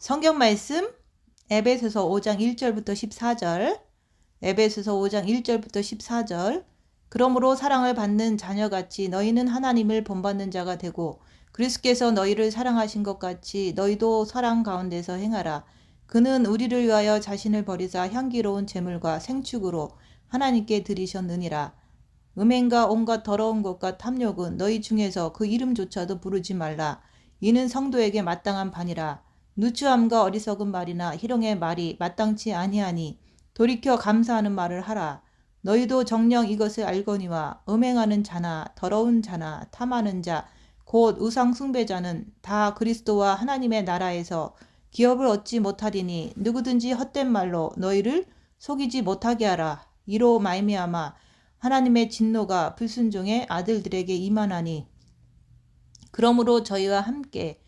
성경 말씀 에베소서 5장 1절부터 14절. 에베소서 5장 1절부터 14절. 그러므로 사랑을 받는 자녀같이 너희는 하나님을 본받는 자가 되고 그리스도께서 너희를 사랑하신 것 같이 너희도 사랑 가운데서 행하라. 그는 우리를 위하여 자신을 버리사 향기로운 제물과 생축으로 하나님께 드리셨느니라. 음행과 온갖 더러운 것과 탐욕은 너희 중에서 그 이름조차도 부르지 말라. 이는 성도에게 마땅한 바니라. 누추함과 어리석은 말이나 희롱의 말이 마땅치 아니하니 돌이켜 감사하는 말을 하라. 너희도 정녕 이것을 알거니와 음행하는 자나 더러운 자나 탐하는 자 곧 우상 숭배자는 다 그리스도와 하나님의 나라에서 기업을 얻지 못하리니 누구든지 헛된 말로 너희를 속이지 못하게 하라. 이로 말미암아 하나님의 진노가 불순종의 아들들에게 임하나니 그러므로 저희와 함께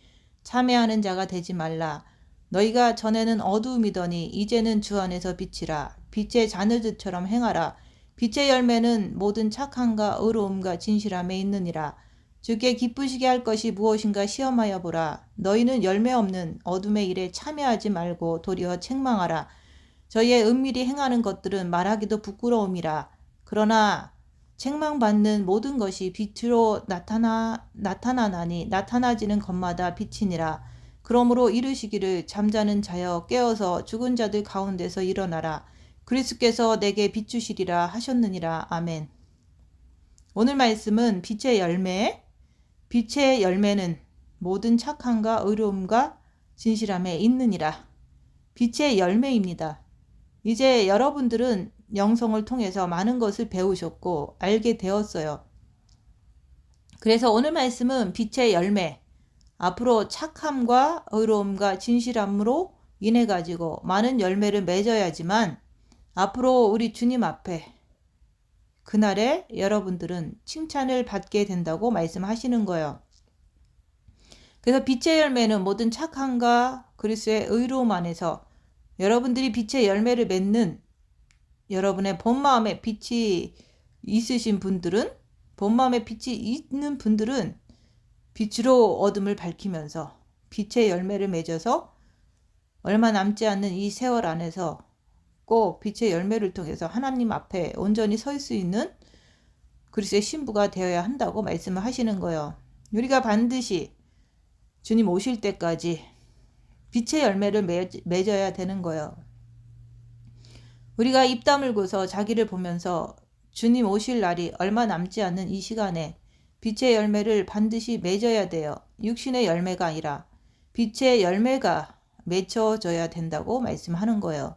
참회하는 자가 되지 말라. 너희가 전에는 어두움이더니 이제는 주 안에서 빛이라. 빛의 자녀들처럼 행하라. 빛의 열매는 모든 착함과 의로움과 진실함에 있느니라. 주께 기쁘시게 할 것이 무엇인가 시험하여 보라. 너희는 열매 없는 어둠의 일에 참여하지 말고 도리어 책망하라. 저희의 은밀히 행하는 것들은 말하기도 부끄러움이라. 그러나 책망받는 모든 것이 빛으로 나타나나니 나타나지는 것마다 빛이니라. 그러므로 이르시기를 잠자는 자여 깨어서 죽은 자들 가운데서 일어나라. 그리스도께서 내게 비추시리라 하셨느니라. 아멘. 오늘 말씀은 빛의 열매. 빛의 열매는 모든 착함과 의로움과 진실함에 있느니라. 빛의 열매입니다. 이제 여러분들은 영성을 통해서 많은 것을 배우셨고 알게 되었어요. 그래서 오늘 말씀은 빛의 열매, 앞으로 착함과 의로움과 진실함으로 인해 가지고 많은 열매를 맺어야지만 앞으로 우리 주님 앞에 그날에 여러분들은 칭찬을 받게 된다고 말씀하시는 거예요. 그래서 빛의 열매는 모든 착함과 그리스도의 의로움 안에서 여러분들이 빛의 열매를 맺는 여러분의 본 마음에 빛이 있으신 분들은, 본 마음에 빛이 있는 분들은 빛으로 어둠을 밝히면서 빛의 열매를 맺어서 얼마 남지 않는 이 세월 안에서 꼭 빛의 열매를 통해서 하나님 앞에 온전히 설 수 있는 그리스도의 신부가 되어야 한다고 말씀을 하시는 거예요. 우리가 반드시 주님 오실 때까지 빛의 열매를 맺어야 되는 거예요. 우리가 입 다물고서 자기를 보면서 주님 오실 날이 얼마 남지 않는 이 시간에 빛의 열매를 반드시 맺어야 돼요. 육신의 열매가 아니라 빛의 열매가 맺혀져야 된다고 말씀하는 거예요.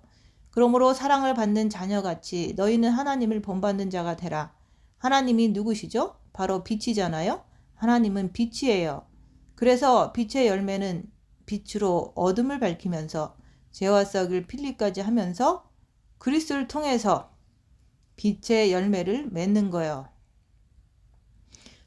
그러므로 사랑을 받는 자녀같이 너희는 하나님을 본받는 자가 되라. 하나님이 누구시죠? 바로 빛이잖아요. 하나님은 빛이에요. 그래서 빛의 열매는 빛으로 어둠을 밝히면서 죄와 썩을 필리까지 하면서 그리스도를 통해서 빛의 열매를 맺는 거예요.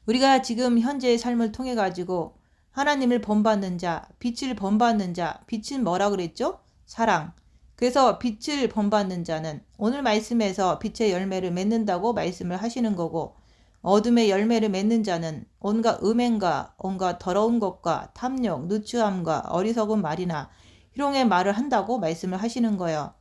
우리가 지금 현재의 삶을 통해 가지고 하나님을 본받는 자, 빛을 본받는 자, 빛은 뭐라 그랬죠? 사랑. 그래서 빛을 본받는 자는 오늘 말씀에서 빛의 열매를 맺는다고 말씀을 하시는 거고, 어둠의 열매를 맺는 자는 온갖 음행과 온갖 더러운 것과 탐욕, 누추함과 어리석은 말이나 희롱의 말을 한다고 말씀을 하시는 거예요.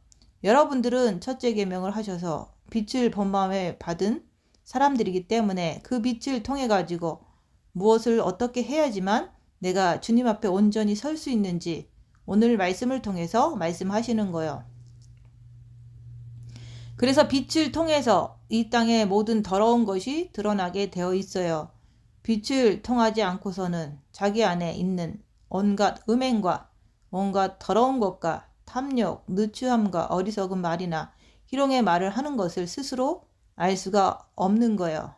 여러분들은 첫째 계명을 하셔서 빛을 본 마음에 받은 사람들이기 때문에 그 빛을 통해 가지고 무엇을 어떻게 해야지만 내가 주님 앞에 온전히 설 수 있는지 오늘 말씀을 통해서 말씀하시는 거예요. 그래서 빛을 통해서 이 땅의 모든 더러운 것이 드러나게 되어 있어요. 빛을 통하지 않고서는 자기 안에 있는 온갖 음행과 온갖 더러운 것과 탐욕, 누추함과 어리석은 말이나 희롱의 말을 하는 것을 스스로 알 수가 없는 거예요.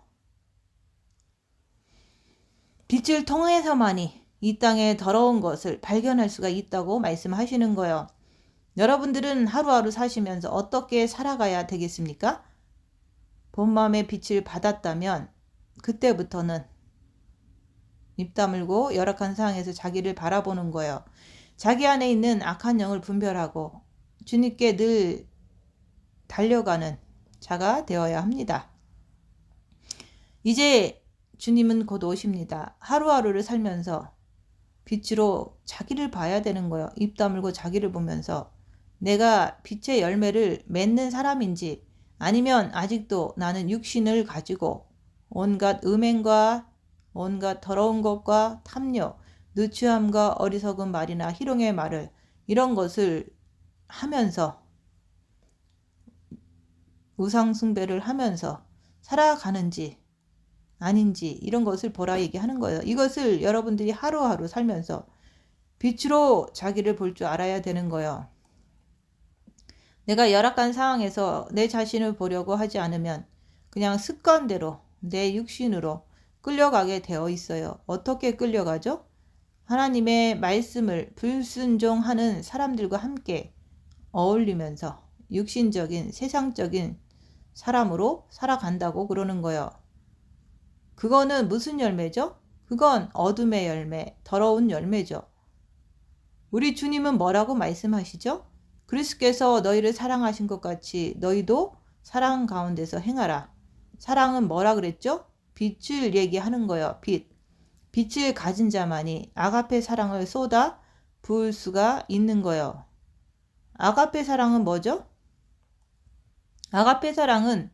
빛을 통해서만이 이 땅의 더러운 것을 발견할 수가 있다고 말씀하시는 거예요. 여러분들은 하루하루 사시면서 어떻게 살아가야 되겠습니까? 본 마음의 빛을 받았다면 그때부터는 입 다물고 열악한 상황에서 자기를 바라보는 거예요. 자기 안에 있는 악한 영을 분별하고 주님께 늘 달려가는 자가 되어야 합니다. 이제 주님은 곧 오십니다. 하루하루를 살면서 빛으로 자기를 봐야 되는 거예요. 입 다물고 자기를 보면서 내가 빛의 열매를 맺는 사람인지 아니면 아직도 나는 육신을 가지고 온갖 음행과 온갖 더러운 것과 탐욕, 누추함과 어리석은 말이나 희롱의 말을 이런 것을 하면서 우상숭배를 하면서 살아가는지 아닌지 이런 것을 보라 얘기하는 거예요. 이것을 여러분들이 하루하루 살면서 빛으로 자기를 볼 줄 알아야 되는 거예요. 내가 열악한 상황에서 내 자신을 보려고 하지 않으면 그냥 습관대로 내 육신으로 끌려가게 되어 있어요. 어떻게 끌려가죠? 하나님의 말씀을 불순종하는 사람들과 함께 어울리면서 육신적인 세상적인 사람으로 살아간다고 그러는 거예요. 그거는 무슨 열매죠? 그건 어둠의 열매, 더러운 열매죠. 우리 주님은 뭐라고 말씀하시죠? 그리스도께서 너희를 사랑하신 것 같이 너희도 사랑 가운데서 행하라. 사랑은 뭐라 그랬죠? 빛을 얘기하는 거예요. 빛. 빛을 가진 자만이 아가페 사랑을 쏟아 부을 수가 있는 거예요. 아가페 사랑은 뭐죠? 아가페 사랑은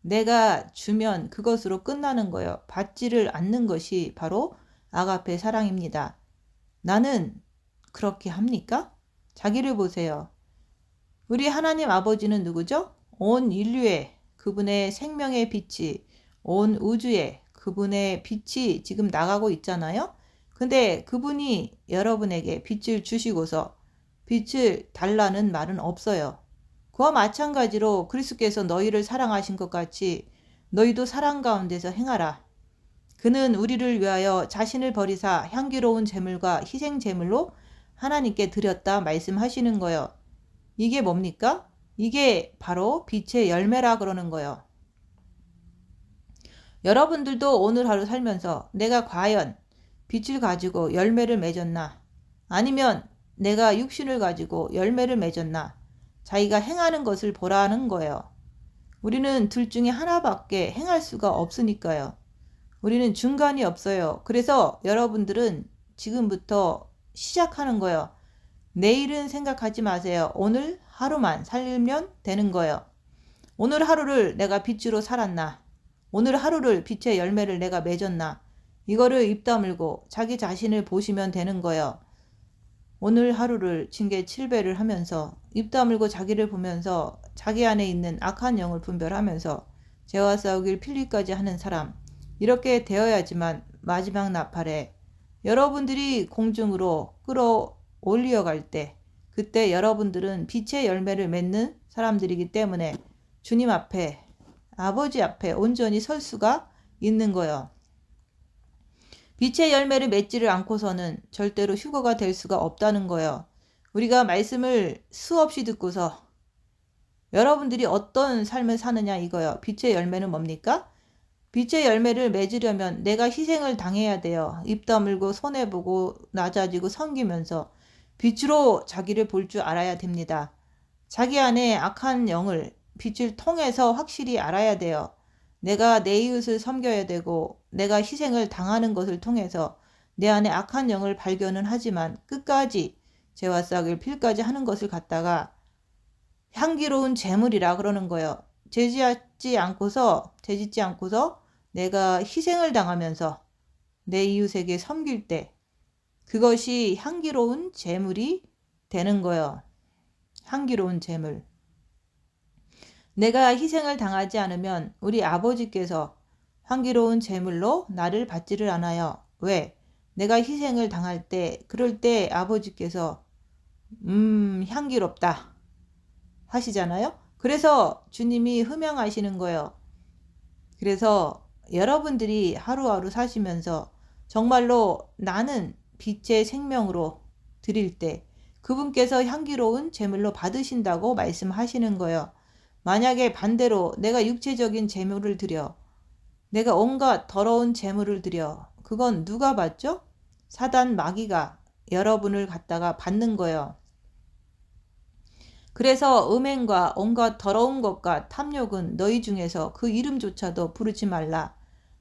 내가 주면 그것으로 끝나는 거예요. 받지를 않는 것이 바로 아가페 사랑입니다. 나는 그렇게 합니까? 자기를 보세요. 우리 하나님 아버지는 누구죠? 온 인류에 그분의 생명의 빛이 온 우주에 그분의 빛이 지금 나가고 있잖아요. 근데 그분이 여러분에게 빛을 주시고서 빛을 달라는 말은 없어요. 그와 마찬가지로 그리스도께서 너희를 사랑하신 것 같이 너희도 사랑 가운데서 행하라. 그는 우리를 위하여 자신을 버리사 향기로운 제물과 희생 제물로 하나님께 드렸다 말씀하시는 거예요. 이게 뭡니까? 이게 바로 빛의 열매라 그러는 거예요. 여러분들도 오늘 하루 살면서 내가 과연 빛을 가지고 열매를 맺었나? 아니면 내가 육신을 가지고 열매를 맺었나? 자기가 행하는 것을 보라는 거예요. 우리는 둘 중에 하나밖에 행할 수가 없으니까요. 우리는 중간이 없어요. 그래서 여러분들은 지금부터 시작하는 거예요. 내일은 생각하지 마세요. 오늘 하루만 살면 되는 거예요. 오늘 하루를 내가 빛으로 살았나? 오늘 하루를 빛의 열매를 내가 맺었나? 이거를 입 다물고 자기 자신을 보시면 되는 거예요. 오늘 하루를 징계 7배를 하면서 입 다물고 자기를 보면서 자기 안에 있는 악한 영을 분별하면서 죄와 싸우길 필리까지 하는 사람, 이렇게 되어야지만 마지막 나팔에 여러분들이 공중으로 끌어올려 갈 때 그때 여러분들은 빛의 열매를 맺는 사람들이기 때문에 주님 앞에 아버지 앞에 온전히 설 수가 있는 거예요. 빛의 열매를 맺지를 않고서는 절대로 휴거가 될 수가 없다는 거예요. 우리가 말씀을 수없이 듣고서 여러분들이 어떤 삶을 사느냐 이거예요. 빛의 열매는 뭡니까? 빛의 열매를 맺으려면 내가 희생을 당해야 돼요. 입 다물고 손해보고 낮아지고 섬기면서 빛으로 자기를 볼 줄 알아야 됩니다. 자기 안에 악한 영을 빛을 통해서 확실히 알아야 돼요. 내가 내 이웃을 섬겨야 되고 내가 희생을 당하는 것을 통해서 내 안에 악한 영을 발견은 하지만 끝까지 죄와 싹을 필까지 하는 것을 갖다가 향기로운 제물이라 그러는 거예요. 죄짓지 않고서 내가 희생을 당하면서 내 이웃에게 섬길 때 그것이 향기로운 제물이 되는 거예요. 향기로운 제물. 내가 희생을 당하지 않으면 우리 아버지께서 향기로운 제물로 나를 받지를 않아요. 왜? 내가 희생을 당할 때 그럴 때 아버지께서 향기롭다 하시잖아요. 그래서 주님이 흠양하시는 거예요. 그래서 여러분들이 하루하루 사시면서 정말로 나는 빛의 생명으로 드릴 때 그분께서 향기로운 제물로 받으신다고 말씀하시는 거예요. 만약에 반대로 내가 육체적인 제물을 드려 내가 온갖 더러운 제물을 드려 그건 누가 받죠? 사단 마귀가 여러분을 갖다가 받는 거예요. 그래서 음행과 온갖 더러운 것과 탐욕은 너희 중에서 그 이름조차도 부르지 말라.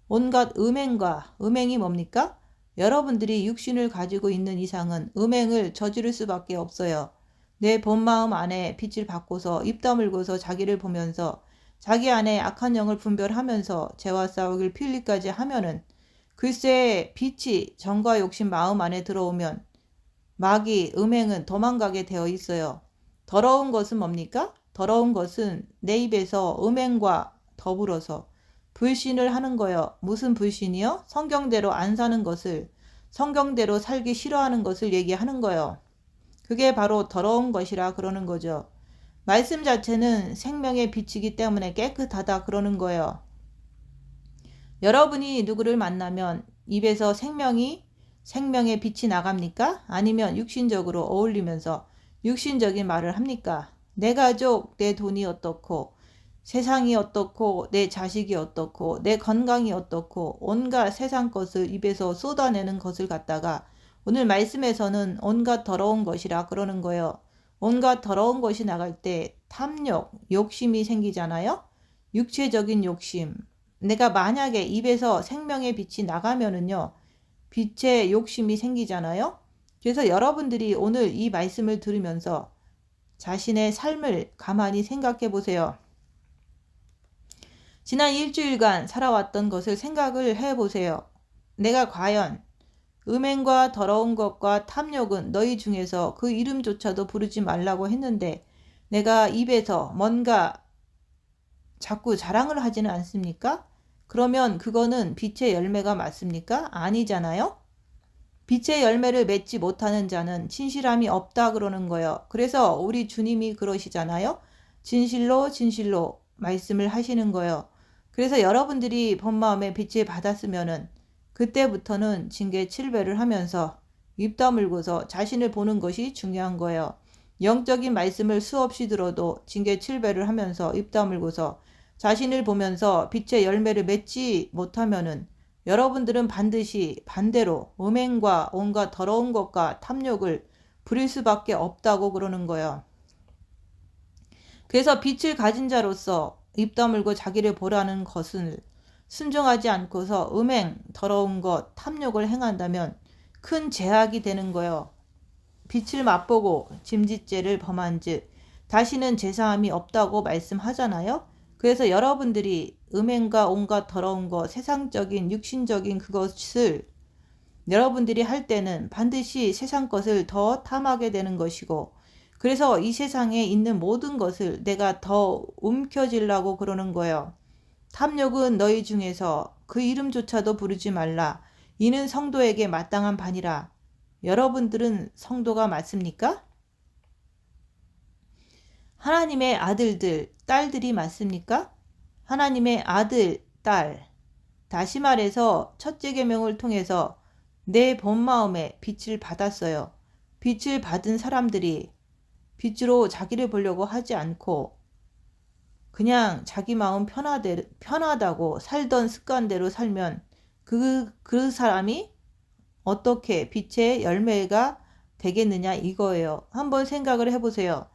온갖 음행이 뭡니까? 여러분들이 육신을 가지고 있는 이상은 음행을 저지를 수밖에 없어요. 내 본마음 안에 빛을 받고서 입 다물고서 자기를 보면서 자기 안에 악한 영을 분별하면서 죄와 싸우길 필리까지 하면은 글쎄 빛이 정과 욕심 마음 안에 들어오면 마귀 음행은 도망가게 되어 있어요. 더러운 것은 뭡니까? 더러운 것은 내 입에서 음행과 더불어서 불신을 하는 거요. 무슨 불신이요? 성경대로 안 사는 것을, 성경대로 살기 싫어하는 것을 얘기하는 거요. 그게 바로 더러운 것이라 그러는 거죠. 말씀 자체는 생명의 빛이기 때문에 깨끗하다 그러는 거예요. 여러분이 누구를 만나면 입에서 생명의 빛이 나갑니까? 아니면 육신적으로 어울리면서 육신적인 말을 합니까? 내 가족, 내 돈이 어떻고, 세상이 어떻고, 내 자식이 어떻고, 내 건강이 어떻고, 온갖 세상 것을 입에서 쏟아내는 것을 갖다가 오늘 말씀에서는 온갖 더러운 것이라 그러는 거예요. 온갖 더러운 것이 나갈 때 탐욕, 욕심이 생기잖아요. 육체적인 욕심. 내가 만약에 입에서 생명의 빛이 나가면은요, 빛의 욕심이 생기잖아요. 그래서 여러분들이 오늘 이 말씀을 들으면서 자신의 삶을 가만히 생각해 보세요. 지난 일주일간 살아왔던 것을 생각을 해 보세요. 내가 과연 음행과 더러운 것과 탐욕은 너희 중에서 그 이름조차도 부르지 말라고 했는데 내가 입에서 뭔가 자꾸 자랑을 하지는 않습니까? 그러면 그거는 빛의 열매가 맞습니까? 아니잖아요. 빛의 열매를 맺지 못하는 자는 진실함이 없다 그러는 거예요. 그래서 우리 주님이 그러시잖아요. 진실로 진실로 말씀을 하시는 거예요. 그래서 여러분들이 본 마음에 빛을 받았으면은 그때부터는 징계 7배를 하면서 입 다물고서 자신을 보는 것이 중요한 거예요. 영적인 말씀을 수없이 들어도 징계 7배를 하면서 입 다물고서 자신을 보면서 빛의 열매를 맺지 못하면은 여러분들은 반드시 반대로 음행과 온갖 더러운 것과 탐욕을 부릴 수밖에 없다고 그러는 거예요. 그래서 빛을 가진 자로서 입 다물고 자기를 보라는 것을 순종하지 않고서 음행, 더러운 것, 탐욕을 행한다면 큰 제약이 되는 거예요. 빛을 맛보고 짐짓죄를 범한 즉 다시는 제사함이 없다고 말씀하잖아요. 그래서 여러분들이 음행과 온갖 더러운 것, 세상적인 육신적인 그것을 여러분들이 할 때는 반드시 세상 것을 더 탐하게 되는 것이고 그래서 이 세상에 있는 모든 것을 내가 더 움켜쥐려고 그러는 거예요. 탐욕은 너희 중에서 그 이름조차도 부르지 말라. 이는 성도에게 마땅한 반이라. 여러분들은 성도가 맞습니까? 하나님의 아들들, 딸들이 맞습니까? 하나님의 아들, 딸. 다시 말해서 첫째 계명을 통해서 내 본마음에 빛을 받았어요. 빛을 받은 사람들이 빛으로 자기를 보려고 하지 않고 그냥 자기 마음 편하다고 살던 습관대로 살면 그 사람이 어떻게 빛의 열매가 되겠느냐 이거예요. 한번 생각을 해보세요.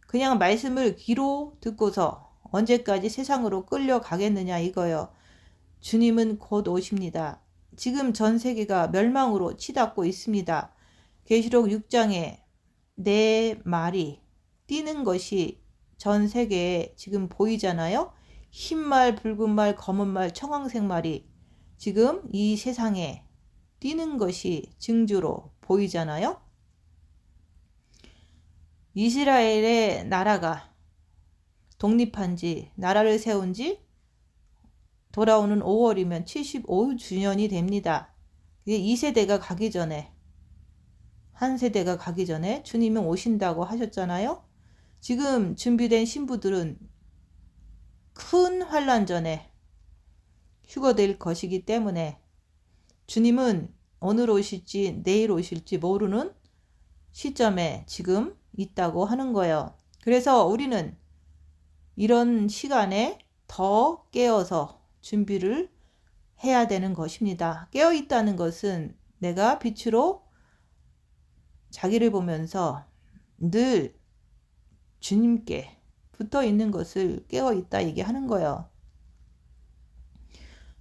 그냥 말씀을 귀로 듣고서 언제까지 세상으로 끌려가겠느냐 이거예요. 주님은 곧 오십니다. 지금 전 세계가 멸망으로 치닫고 있습니다. 계시록 6장에 내 말이 뛰는 것이 전 세계에 지금 보이잖아요. 흰말, 붉은말, 검은말, 청황색말이 지금 이 세상에 뛰는 것이 증조로 보이잖아요. 이스라엘의 나라가 독립한 지, 나라를 세운 지 돌아오는 5월이면 75주년이 됩니다. 2세대가 가기 전에, 한 세대가 가기 전에 주님은 오신다고 하셨잖아요. 지금 준비된 신부들은 큰 환란 전에 휴거될 것이기 때문에 주님은 오늘 오실지 내일 오실지 모르는 시점에 지금 있다고 하는 거예요. 그래서 우리는 이런 시간에 더 깨어서 준비를 해야 되는 것입니다. 깨어 있다는 것은 내가 빛으로 자기를 보면서 늘 주님께 붙어 있는 것을 깨어 있다 얘기하는 거예요.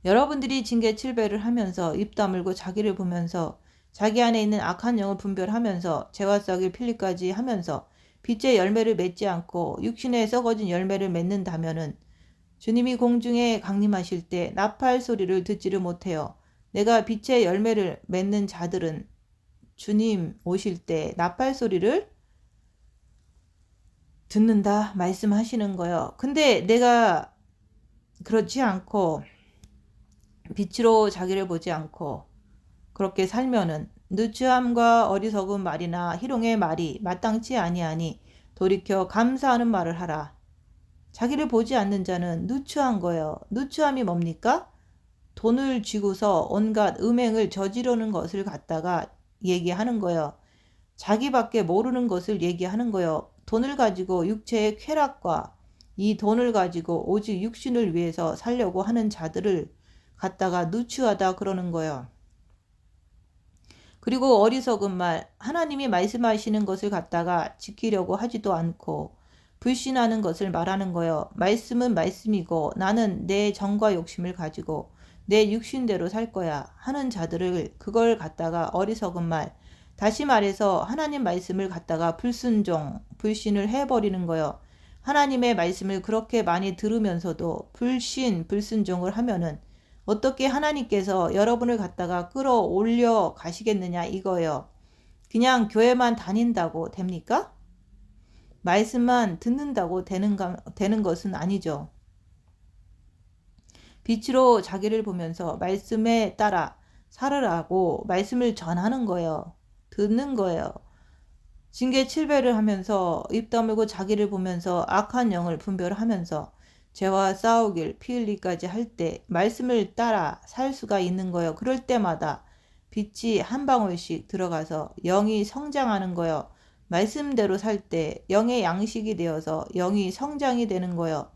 여러분들이 징계칠배를 하면서 입 다물고 자기를 보면서 자기 안에 있는 악한 영을 분별하면서 죄와 썩일 필리까지 하면서 빛의 열매를 맺지 않고 육신에 썩어진 열매를 맺는다면은 주님이 공중에 강림하실 때 나팔 소리를 듣지를 못해요. 내가 빛의 열매를 맺는 자들은 주님 오실 때 나팔 소리를 듣는다 말씀하시는 거예요. 근데 내가 그렇지 않고 빛으로 자기를 보지 않고 그렇게 살면은 누추함과 어리석은 말이나 희롱의 말이 마땅치 아니하니 돌이켜 감사하는 말을 하라. 자기를 보지 않는 자는 누추한 거예요. 누추함이 뭡니까? 돈을 쥐고서 온갖 음행을 저지르는 것을 갖다가 얘기하는 거예요. 자기밖에 모르는 것을 얘기하는 거예요. 돈을 가지고 육체의 쾌락과 이 돈을 가지고 오직 육신을 위해서 살려고 하는 자들을 갖다가 누추하다 그러는 거예요. 그리고 어리석은 말, 하나님이 말씀하시는 것을 갖다가 지키려고 하지도 않고 불신하는 것을 말하는 거예요. 말씀은 말씀이고 나는 내 정과 욕심을 가지고 내 육신대로 살 거야 하는 자들을 그걸 갖다가 어리석은 말, 다시 말해서 하나님 말씀을 갖다가 불순종, 불신을 해버리는 거예요. 하나님의 말씀을 그렇게 많이 들으면서도 불신, 불순종을 하면은 어떻게 하나님께서 여러분을 갖다가 끌어올려 가시겠느냐 이거예요. 그냥 교회만 다닌다고 됩니까? 말씀만 듣는다고 되는 것은 아니죠. 빛으로 자기를 보면서 말씀에 따라 살으라고 말씀을 전하는 거예요. 듣는 거예요. 징계 칠배를 하면서 입 다물고 자기를 보면서 악한 영을 분별하면서 죄와 싸우길 피 흘리까지 할 때 말씀을 따라 살 수가 있는 거예요. 그럴 때마다 빛이 한 방울씩 들어가서 영이 성장하는 거예요. 말씀대로 살 때 영의 양식이 되어서 영이 성장이 되는 거예요.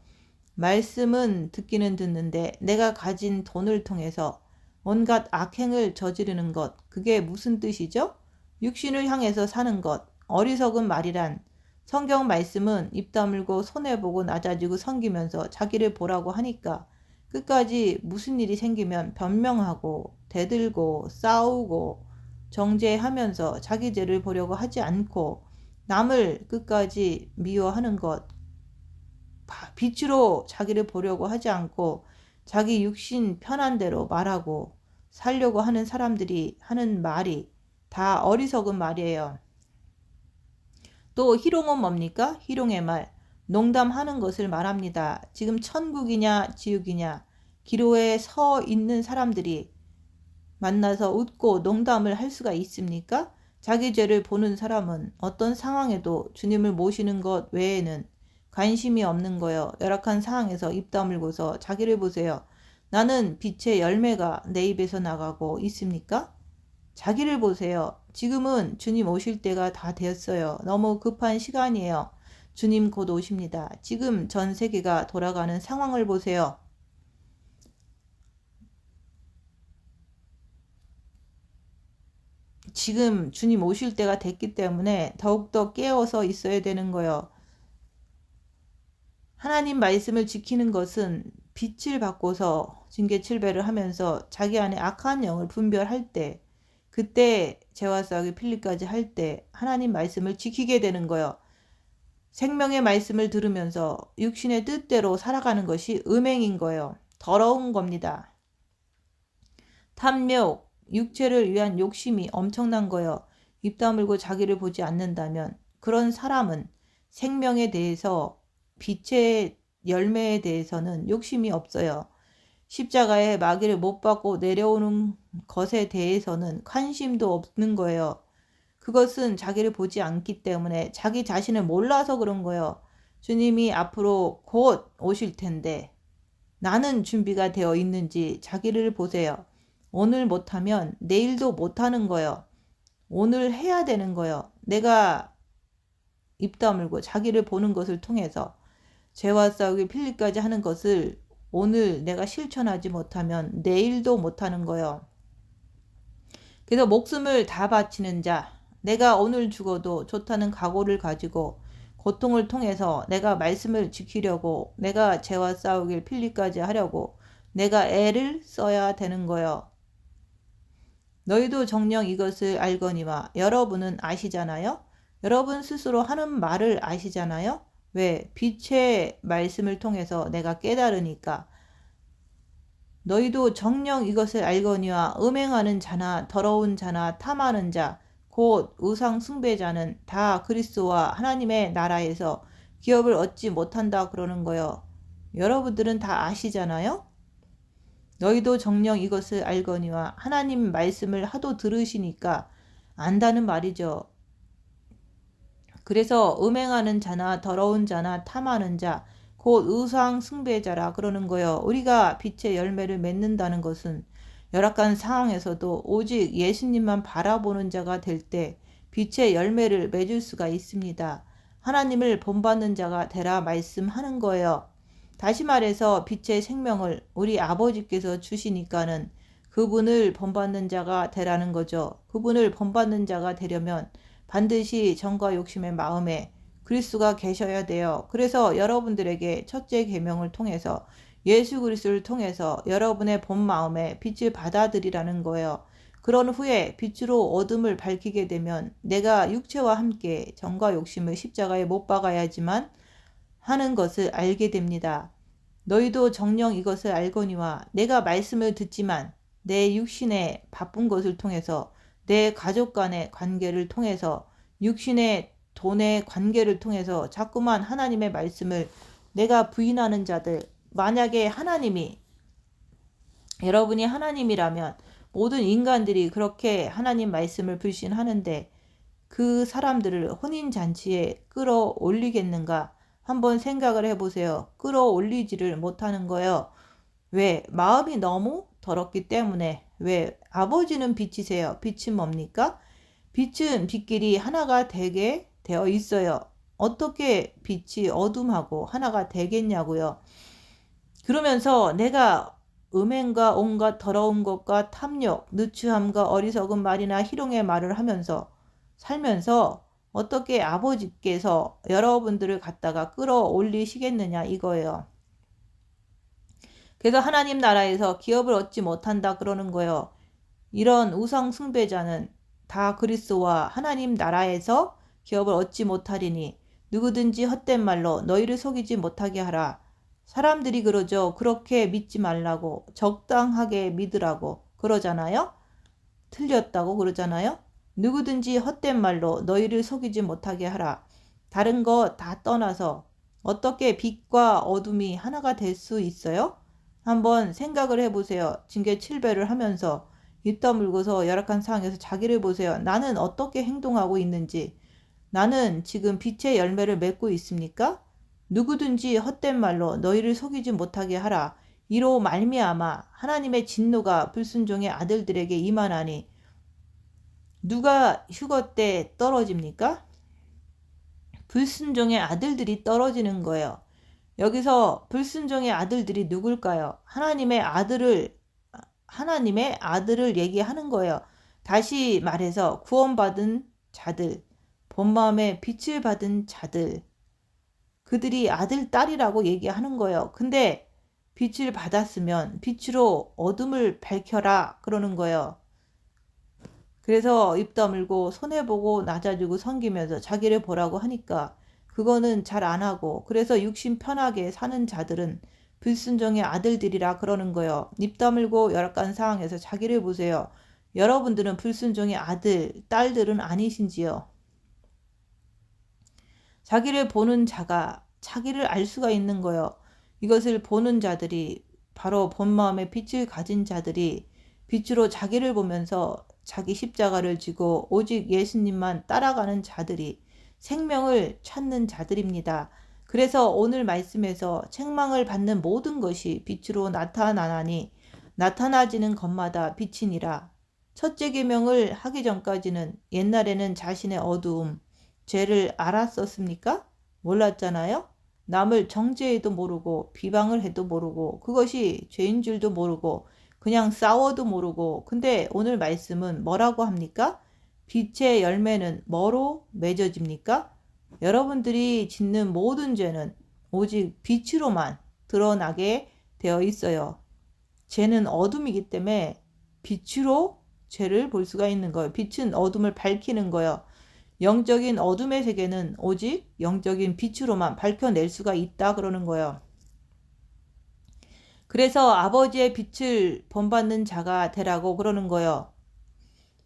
말씀은 듣기는 듣는데 내가 가진 돈을 통해서 온갖 악행을 저지르는 것, 그게 무슨 뜻이죠? 육신을 향해서 사는 것, 어리석은 말이란 성경 말씀은 입 다물고 손해보고 낮아지고 섬기면서 자기를 보라고 하니까 끝까지 무슨 일이 생기면 변명하고 대들고 싸우고 정죄하면서 자기 죄를 보려고 하지 않고 남을 끝까지 미워하는 것, 빛으로 자기를 보려고 하지 않고 자기 육신 편한 대로 말하고 살려고 하는 사람들이 하는 말이 다 어리석은 말이에요. 또 희롱은 뭡니까? 희롱의 말, 농담하는 것을 말합니다. 지금 천국이냐 지옥이냐 기로에 서 있는 사람들이 만나서 웃고 농담을 할 수가 있습니까? 자기 죄를 보는 사람은 어떤 상황에도 주님을 모시는 것 외에는 관심이 없는 거예요. 열악한 상황에서 입 다물고서 자기를 보세요. 나는 빛의 열매가 내 입에서 나가고 있습니까? 자기를 보세요. 지금은 주님 오실 때가 다 되었어요. 너무 급한 시간이에요. 주님 곧 오십니다. 지금 전 세계가 돌아가는 상황을 보세요. 지금 주님 오실 때가 됐기 때문에 더욱더 깨어서 있어야 되는 거예요. 하나님 말씀을 지키는 것은 빛을 받고서 징계칠배를 하면서 자기 안에 악한 영을 분별할 때 그때 죄와 싸우기 필리까지 할 때 하나님 말씀을 지키게 되는 거예요. 생명의 말씀을 들으면서 육신의 뜻대로 살아가는 것이 음행인 거예요. 더러운 겁니다. 탐욕, 육체를 위한 욕심이 엄청난 거예요. 입 다물고 자기를 보지 않는다면 그런 사람은 생명에 대해서 빛의 열매에 대해서는 욕심이 없어요. 십자가에 마귀를 못 받고 내려오는 것에 대해서는 관심도 없는 거예요. 그것은 자기를 보지 않기 때문에 자기 자신을 몰라서 그런 거예요. 주님이 앞으로 곧 오실 텐데 나는 준비가 되어 있는지 자기를 보세요. 오늘 못하면 내일도 못하는 거예요. 오늘 해야 되는 거예요. 내가 입 다물고 자기를 보는 것을 통해서 죄와 싸우기 필리까지 하는 것을 오늘 내가 실천하지 못하면 내일도 못하는 거예요. 그래서 목숨을 다 바치는 자, 내가 오늘 죽어도 좋다는 각오를 가지고 고통을 통해서 내가 말씀을 지키려고 내가 죄와 싸우길 필리까지 하려고 내가 애를 써야 되는 거요. 너희도 정녕 이것을 알거니와 여러분은 아시잖아요. 여러분 스스로 하는 말을 아시잖아요. 왜? 빛의 말씀을 통해서 내가 깨달으니까. 너희도 정녕 이것을 알거니와 음행하는 자나 더러운 자나 탐하는 자 곧 우상 숭배자는 다 그리스도와 하나님의 나라에서 기업을 얻지 못한다 그러는 거요. 여러분들은 다 아시잖아요. 너희도 정녕 이것을 알거니와 하나님 말씀을 하도 들으시니까 안다는 말이죠. 그래서 음행하는 자나 더러운 자나 탐하는 자 곧 우상 숭배자라 그러는 거요. 우리가 빛의 열매를 맺는다는 것은 열악한 상황에서도 오직 예수님만 바라보는 자가 될 때 빛의 열매를 맺을 수가 있습니다. 하나님을 본받는 자가 되라 말씀하는 거예요. 다시 말해서 빛의 생명을 우리 아버지께서 주시니까는 그분을 본받는 자가 되라는 거죠. 그분을 본받는 자가 되려면 반드시 정과 욕심의 마음에 그리스도가 계셔야 돼요. 그래서 여러분들에게 첫째 계명을 통해서 예수 그리스도를 통해서 여러분의 본 마음에 빛을 받아들이라는 거예요. 그런 후에 빛으로 어둠을 밝히게 되면 내가 육체와 함께 정과 욕심을 십자가에 못 박아야지만 하는 것을 알게 됩니다. 너희도 정녕 이것을 알거니와 내가 말씀을 듣지만 내 육신의 바쁜 것을 통해서 내 가족 간의 관계를 통해서 육신의 돈의 관계를 통해서 자꾸만 하나님의 말씀을 내가 부인하는 자들, 만약에 하나님이 여러분이 하나님이라면 모든 인간들이 그렇게 하나님 말씀을 불신하는데 그 사람들을 혼인잔치에 끌어올리겠는가? 한번 생각을 해보세요. 끌어올리지를 못하는 거예요. 왜? 마음이 너무 더럽기 때문에. 왜? 아버지는 빛이세요. 빛은 뭡니까? 빛은 빛끼리 하나가 되게 되어 있어요. 어떻게 빛이 어둠하고 하나가 되겠냐고요. 그러면서 내가 음행과 온갖 더러운 것과 탐욕, 누추함과 어리석은 말이나 희롱의 말을 하면서 살면서 어떻게 아버지께서 여러분들을 갖다가 끌어올리시겠느냐 이거예요. 그래서 하나님 나라에서 기업을 얻지 못한다 그러는 거예요. 이런 우상 숭배자는 다 그리스도와 하나님 나라에서 기업을 얻지 못하리니 누구든지 헛된 말로 너희를 속이지 못하게 하라. 사람들이 그러죠. 그렇게 믿지 말라고 적당하게 믿으라고 그러잖아요. 틀렸다고 그러잖아요. 누구든지 헛된 말로 너희를 속이지 못하게 하라. 다른 거 다 떠나서 어떻게 빛과 어둠이 하나가 될 수 있어요? 한번 생각을 해보세요. 징계 7배를 하면서 입 다물고서 열악한 상황에서 자기를 보세요. 나는 어떻게 행동하고 있는지. 나는 지금 빛의 열매를 맺고 있습니까? 누구든지 헛된 말로 너희를 속이지 못하게 하라. 이로 말미암아 하나님의 진노가 불순종의 아들들에게 임하나니 누가 휴거 때 떨어집니까? 불순종의 아들들이 떨어지는 거예요. 여기서 불순종의 아들들이 누굴까요? 하나님의 아들을 얘기하는 거예요. 다시 말해서 구원받은 자들, 본마음에 빛을 받은 자들, 그들이 아들, 딸이라고 얘기하는 거예요. 근데 빛을 받았으면 빛으로 어둠을 밝혀라 그러는 거예요. 그래서 입 다물고 손해보고 낮아지고 섬기면서 자기를 보라고 하니까 그거는 잘 안 하고 그래서 육신 편하게 사는 자들은 불순종의 아들들이라 그러는 거예요. 입 다물고 열악한 상황에서 자기를 보세요. 여러분들은 불순종의 아들, 딸들은 아니신지요. 자기를 보는 자가 자기를 알 수가 있는 거예요. 이것을 보는 자들이 바로 본 마음의 빛을 가진 자들이 빛으로 자기를 보면서 자기 십자가를 지고 오직 예수님만 따라가는 자들이 생명을 찾는 자들입니다. 그래서 오늘 말씀에서 책망을 받는 모든 것이 빛으로 나타나나니 나타나지는 것마다 빛이니라. 첫째 계명을 하기 전까지는 옛날에는 자신의 어두움, 죄를 알았었습니까? 몰랐잖아요. 남을 정죄해도 모르고 비방을 해도 모르고 그것이 죄인 줄도 모르고 그냥 싸워도 모르고 근데 오늘 말씀은 뭐라고 합니까? 빛의 열매는 뭐로 맺어집니까? 여러분들이 짓는 모든 죄는 오직 빛으로만 드러나게 되어 있어요. 죄는 어둠이기 때문에 빛으로 죄를 볼 수가 있는 거예요. 빛은 어둠을 밝히는 거예요. 영적인 어둠의 세계는 오직 영적인 빛으로만 밝혀낼 수가 있다 그러는 거예요. 그래서 아버지의 빛을 본받는 자가 되라고 그러는 거예요.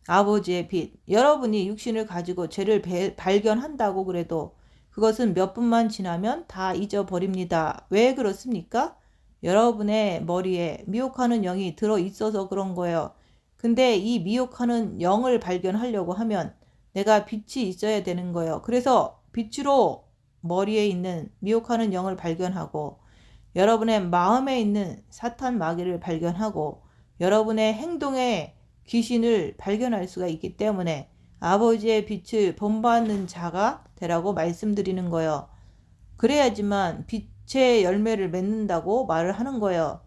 아버지의 빛. 여러분이 육신을 가지고 죄를 발견한다고 그래도 그것은 몇 분만 지나면 다 잊어버립니다. 왜 그렇습니까? 여러분의 머리에 미혹하는 영이 들어있어서 그런 거예요. 근데 이 미혹하는 영을 발견하려고 하면 내가 빛이 있어야 되는 거예요. 그래서 빛으로 머리에 있는 미혹하는 영을 발견하고 여러분의 마음에 있는 사탄 마귀를 발견하고 여러분의 행동에 귀신을 발견할 수가 있기 때문에 아버지의 빛을 본받는 자가 되라고 말씀드리는 거예요. 그래야지만 빛의 열매를 맺는다고 말을 하는 거예요.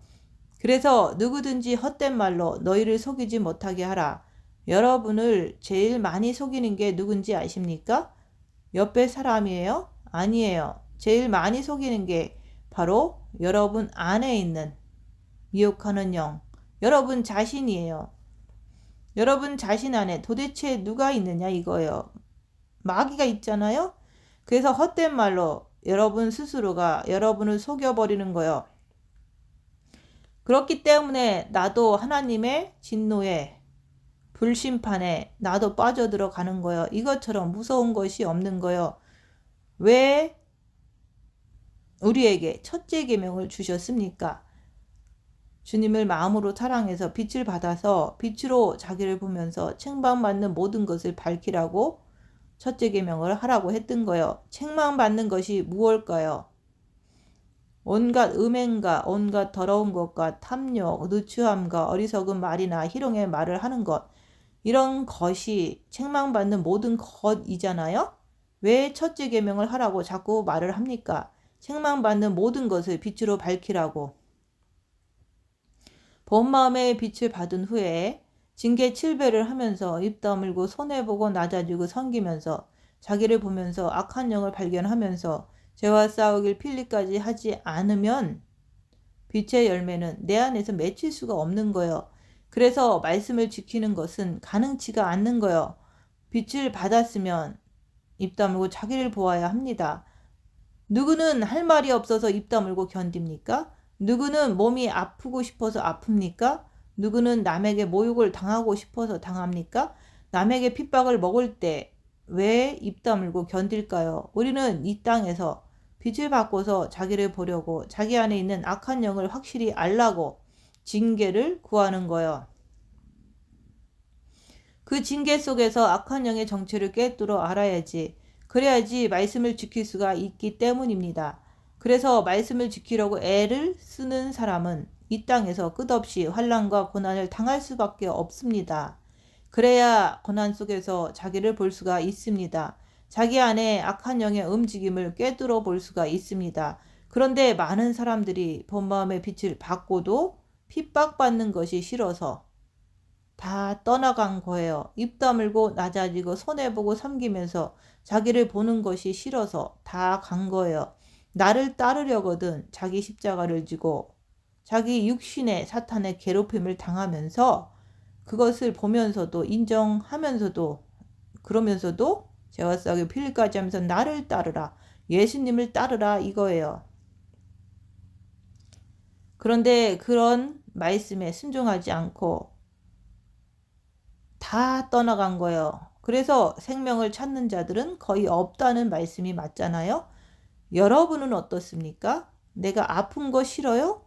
그래서 누구든지 헛된 말로 너희를 속이지 못하게 하라. 여러분을 제일 많이 속이는 게 누군지 아십니까? 옆에 사람이에요? 아니에요. 제일 많이 속이는 게 바로 여러분 안에 있는 미혹하는 영, 여러분 자신이에요. 여러분 자신 안에 도대체 누가 있느냐 이거예요. 마귀가 있잖아요. 그래서 헛된 말로 여러분 스스로가 여러분을 속여버리는 거예요. 그렇기 때문에 나도 하나님의 진노에 불심판에 나도 빠져들어가는 거예요. 이것처럼 무서운 것이 없는 거예요. 왜 우리에게 첫째 계명을 주셨습니까? 주님을 마음으로 사랑해서 빛을 받아서 빛으로 자기를 보면서 책망받는 모든 것을 밝히라고 첫째 계명을 하라고 했던 거예요. 책망받는 것이 무엇일까요? 온갖 음행과 온갖 더러운 것과 탐욕, 누추함과 어리석은 말이나 희롱의 말을 하는 것, 이런 것이 책망받는 모든 것이잖아요. 왜 첫째 계명을 하라고 자꾸 말을 합니까? 책망받는 모든 것을 빛으로 밝히라고. 본 마음의 빛을 받은 후에 징계 7배를 하면서 입 다물고 손해보고 낮아지고 섬기면서 자기를 보면서 악한 영을 발견하면서 죄와 싸우길 필리까지 하지 않으면 빛의 열매는 내 안에서 맺힐 수가 없는 거예요. 그래서 말씀을 지키는 것은 가능치가 않는 거예요. 빛을 받았으면 입 다물고 자기를 보아야 합니다. 누구는 할 말이 없어서 입 다물고 견딥니까? 누구는 몸이 아프고 싶어서 아픕니까? 누구는 남에게 모욕을 당하고 싶어서 당합니까? 남에게 핍박을 먹을 때 왜 입 다물고 견딜까요? 우리는 이 땅에서 빛을 받고서 자기를 보려고 자기 안에 있는 악한 영을 확실히 알라고 징계를 구하는 거예요. 그 징계 속에서 악한 영의 정체를 꿰뚫어 알아야지. 그래야지 말씀을 지킬 수가 있기 때문입니다. 그래서 말씀을 지키려고 애를 쓰는 사람은 이 땅에서 끝없이 환난과 고난을 당할 수밖에 없습니다. 그래야 고난 속에서 자기를 볼 수가 있습니다. 자기 안에 악한 영의 움직임을 꿰뚫어 볼 수가 있습니다. 그런데 많은 사람들이 본 마음의 빛을 받고도 핍박받는 것이 싫어서 다 떠나간 거예요. 입 다물고 낮아지고 손해보고 섬기면서 자기를 보는 것이 싫어서 다 간 거예요. 나를 따르려거든 자기 십자가를 지고 자기 육신의 사탄의 괴롭힘을 당하면서 그것을 보면서도 인정하면서도 그러면서도 죄와 싸우기 필리까지 하면서 나를 따르라. 예수님을 따르라 이거예요. 그런데 그런 말씀에 순종하지 않고 다 떠나간 거예요. 그래서 생명을 찾는 자들은 거의 없다는 말씀이 맞잖아요. 여러분은 어떻습니까? 내가 아픈 거 싫어요?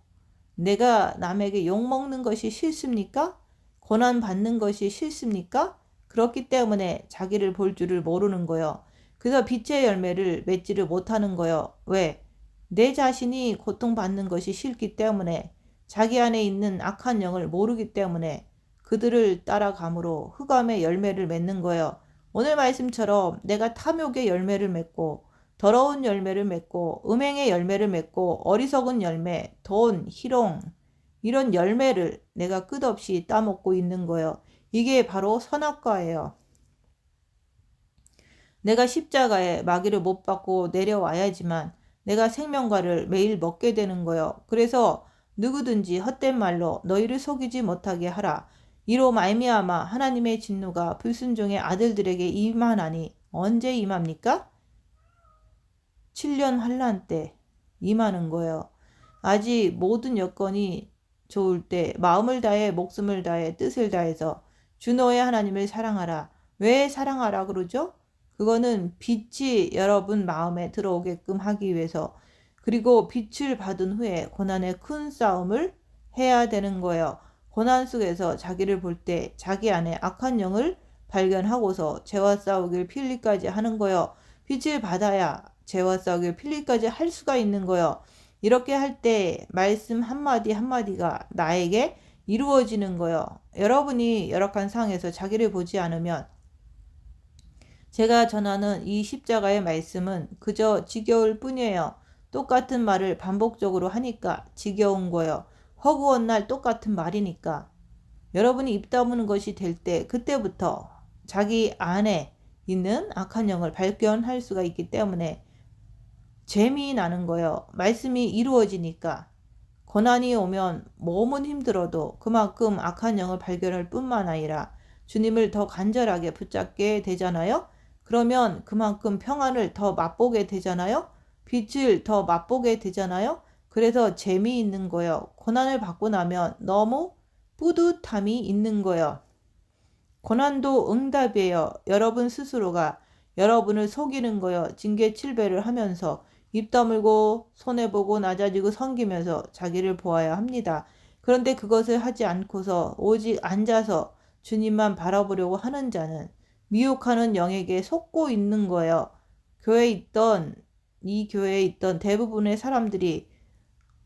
내가 남에게 욕먹는 것이 싫습니까? 고난 받는 것이 싫습니까? 그렇기 때문에 자기를 볼 줄을 모르는 거예요. 그래서 빛의 열매를 맺지를 못하는 거예요. 왜? 내 자신이 고통받는 것이 싫기 때문에 자기 안에 있는 악한 영을 모르기 때문에 그들을 따라감으로 흑암의 열매를 맺는 거예요. 오늘 말씀처럼 내가 탐욕의 열매를 맺고 더러운 열매를 맺고 음행의 열매를 맺고 어리석은 열매, 돈, 희롱 이런 열매를 내가 끝없이 따먹고 있는 거예요. 이게 바로 선악과예요. 내가 십자가에 마귀를 못 받고 내려와야지만 내가 생명과를 매일 먹게 되는 거예요. 그래서 누구든지 헛된 말로 너희를 속이지 못하게 하라. 이로 말미암아 하나님의 진노가 불순종의 아들들에게 임하나니 언제 임합니까? 7년 환란 때 임하는 거예요. 아직 모든 여건이 좋을 때 마음을 다해 목숨을 다해 뜻을 다해서 주 너의 하나님을 사랑하라. 왜 사랑하라 그러죠? 그거는 빛이 여러분 마음에 들어오게끔 하기 위해서, 그리고 빛을 받은 후에 고난의 큰 싸움을 해야 되는 거예요. 고난 속에서 자기를 볼 때 자기 안에 악한 영을 발견하고서 죄와 싸우길 필리까지 하는 거예요. 빛을 받아야 죄와 싸우길 필리까지 할 수가 있는 거예요. 이렇게 할 때 말씀 한마디 한마디가 나에게 이루어지는 거예요. 여러분이 열악한 상황에서 자기를 보지 않으면 제가 전하는 이 십자가의 말씀은 그저 지겨울 뿐이에요. 똑같은 말을 반복적으로 하니까 지겨운 거예요. 허구한 날 똑같은 말이니까. 여러분이 입 다무는 것이 될 때 그때부터 자기 안에 있는 악한 영을 발견할 수가 있기 때문에 재미나는 거예요. 말씀이 이루어지니까. 고난이 오면 몸은 힘들어도 그만큼 악한 영을 발견할 뿐만 아니라 주님을 더 간절하게 붙잡게 되잖아요. 그러면 그만큼 평안을 더 맛보게 되잖아요. 빛을 더 맛보게 되잖아요. 그래서 재미있는 거예요. 고난을 받고 나면 너무 뿌듯함이 있는 거예요. 고난도 응답이에요. 여러분 스스로가 여러분을 속이는 거예요. 징계칠배를 하면서 입 다물고 손해보고 낮아지고 섬기면서 자기를 보아야 합니다. 그런데 그것을 하지 않고서 오직 앉아서 주님만 바라보려고 하는 자는 미혹하는 영에게 속고 있는 거예요. 이 교회에 있던 대부분의 사람들이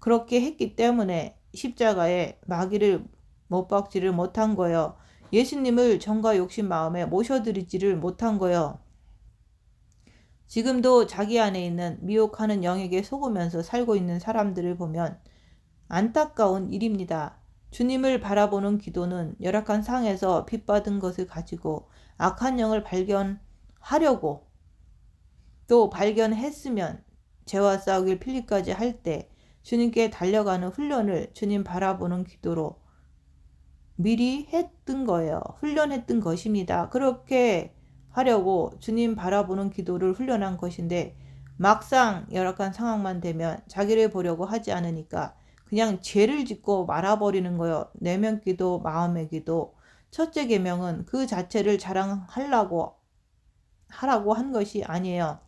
그렇게 했기 때문에 십자가에 마귀를 못 박지를 못한 거예요. 예수님을 정과 욕심 마음에 모셔드리지를 못한 거예요. 지금도 자기 안에 있는 미혹하는 영에게 속으면서 살고 있는 사람들을 보면 안타까운 일입니다. 주님을 바라보는 기도는 열악한 상에서 빚받은 것을 가지고 악한 영을 발견하려고, 또 발견했으면 죄와 싸우길 필리까지 할 때 주님께 달려가는 훈련을 주님 바라보는 기도로 미리 했던 거예요. 훈련했던 것입니다. 그렇게 하려고 주님 바라보는 기도를 훈련한 것인데 막상 열악한 상황만 되면 자기를 보려고 하지 않으니까 그냥 죄를 짓고 말아버리는 거예요. 내면 기도, 마음의 기도. 첫째 계명은 그 자체를 자랑하라고 하라고 한 것이 아니에요.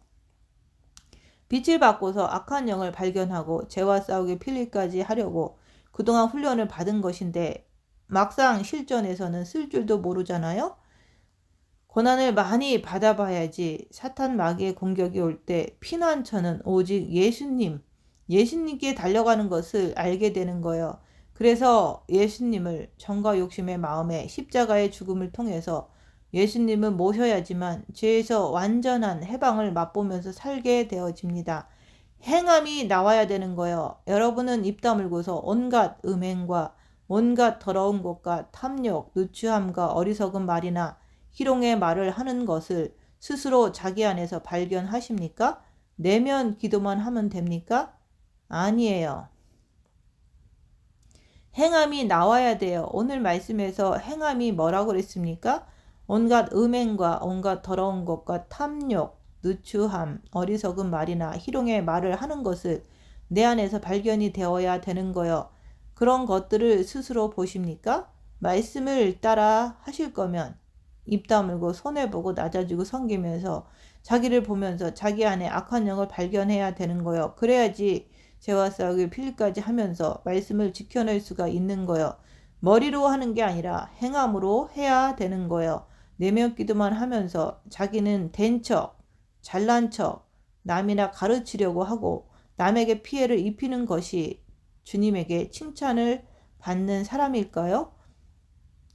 빛을 받고서 악한 영을 발견하고 죄와 싸우기 필리까지 하려고 그동안 훈련을 받은 것인데 막상 실전에서는 쓸 줄도 모르잖아요. 고난을 많이 받아봐야지 사탄 마귀의 공격이 올 때 피난처는 오직 예수님께 달려가는 것을 알게 되는 거예요. 그래서 예수님을 정과 욕심의 마음에 십자가의 죽음을 통해서 예수님은 모셔야지만 죄에서 완전한 해방을 맛보면서 살게 되어집니다. 행함이 나와야 되는 거예요. 여러분은 입 다물고서 온갖 음행과 온갖 더러운 것과 탐욕, 누추함과 어리석은 말이나 희롱의 말을 하는 것을 스스로 자기 안에서 발견하십니까? 내면 기도만 하면 됩니까? 아니에요. 행함이 나와야 돼요. 오늘 말씀에서 행함이 뭐라고 그랬습니까? 온갖 음행과 온갖 더러운 것과 탐욕, 누추함, 어리석은 말이나 희롱의 말을 하는 것을 내 안에서 발견이 되어야 되는 거예요. 그런 것들을 스스로 보십니까? 말씀을 따라 하실 거면 입 다물고 손해보고 낮아지고 섬기면서 자기를 보면서 자기 안에 악한 영을 발견해야 되는 거예요. 그래야지 죄와 싸우기 필리까지 하면서 말씀을 지켜낼 수가 있는 거예요. 머리로 하는 게 아니라 행함으로 해야 되는 거예요. 내면 기도만 하면서 자기는 된 척, 잘난 척, 남이나 가르치려고 하고 남에게 피해를 입히는 것이 주님에게 칭찬을 받는 사람일까요?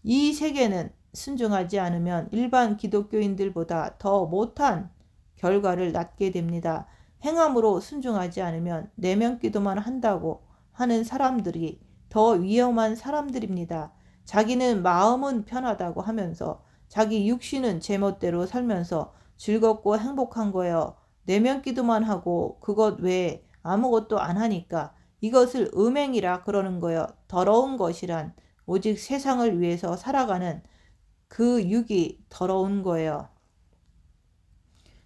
이 세계는 순종하지 않으면 일반 기독교인들보다 더 못한 결과를 낳게 됩니다. 행함으로 순종하지 않으면 내면 기도만 한다고 하는 사람들이 더 위험한 사람들입니다. 자기는 마음은 편하다고 하면서 자기 육신은 제멋대로 살면서 즐겁고 행복한 거예요. 내면 기도만 하고 그것 외에 아무것도 안 하니까 이것을 음행이라 그러는 거예요. 더러운 것이란 오직 세상을 위해서 살아가는 그 육이 더러운 거예요.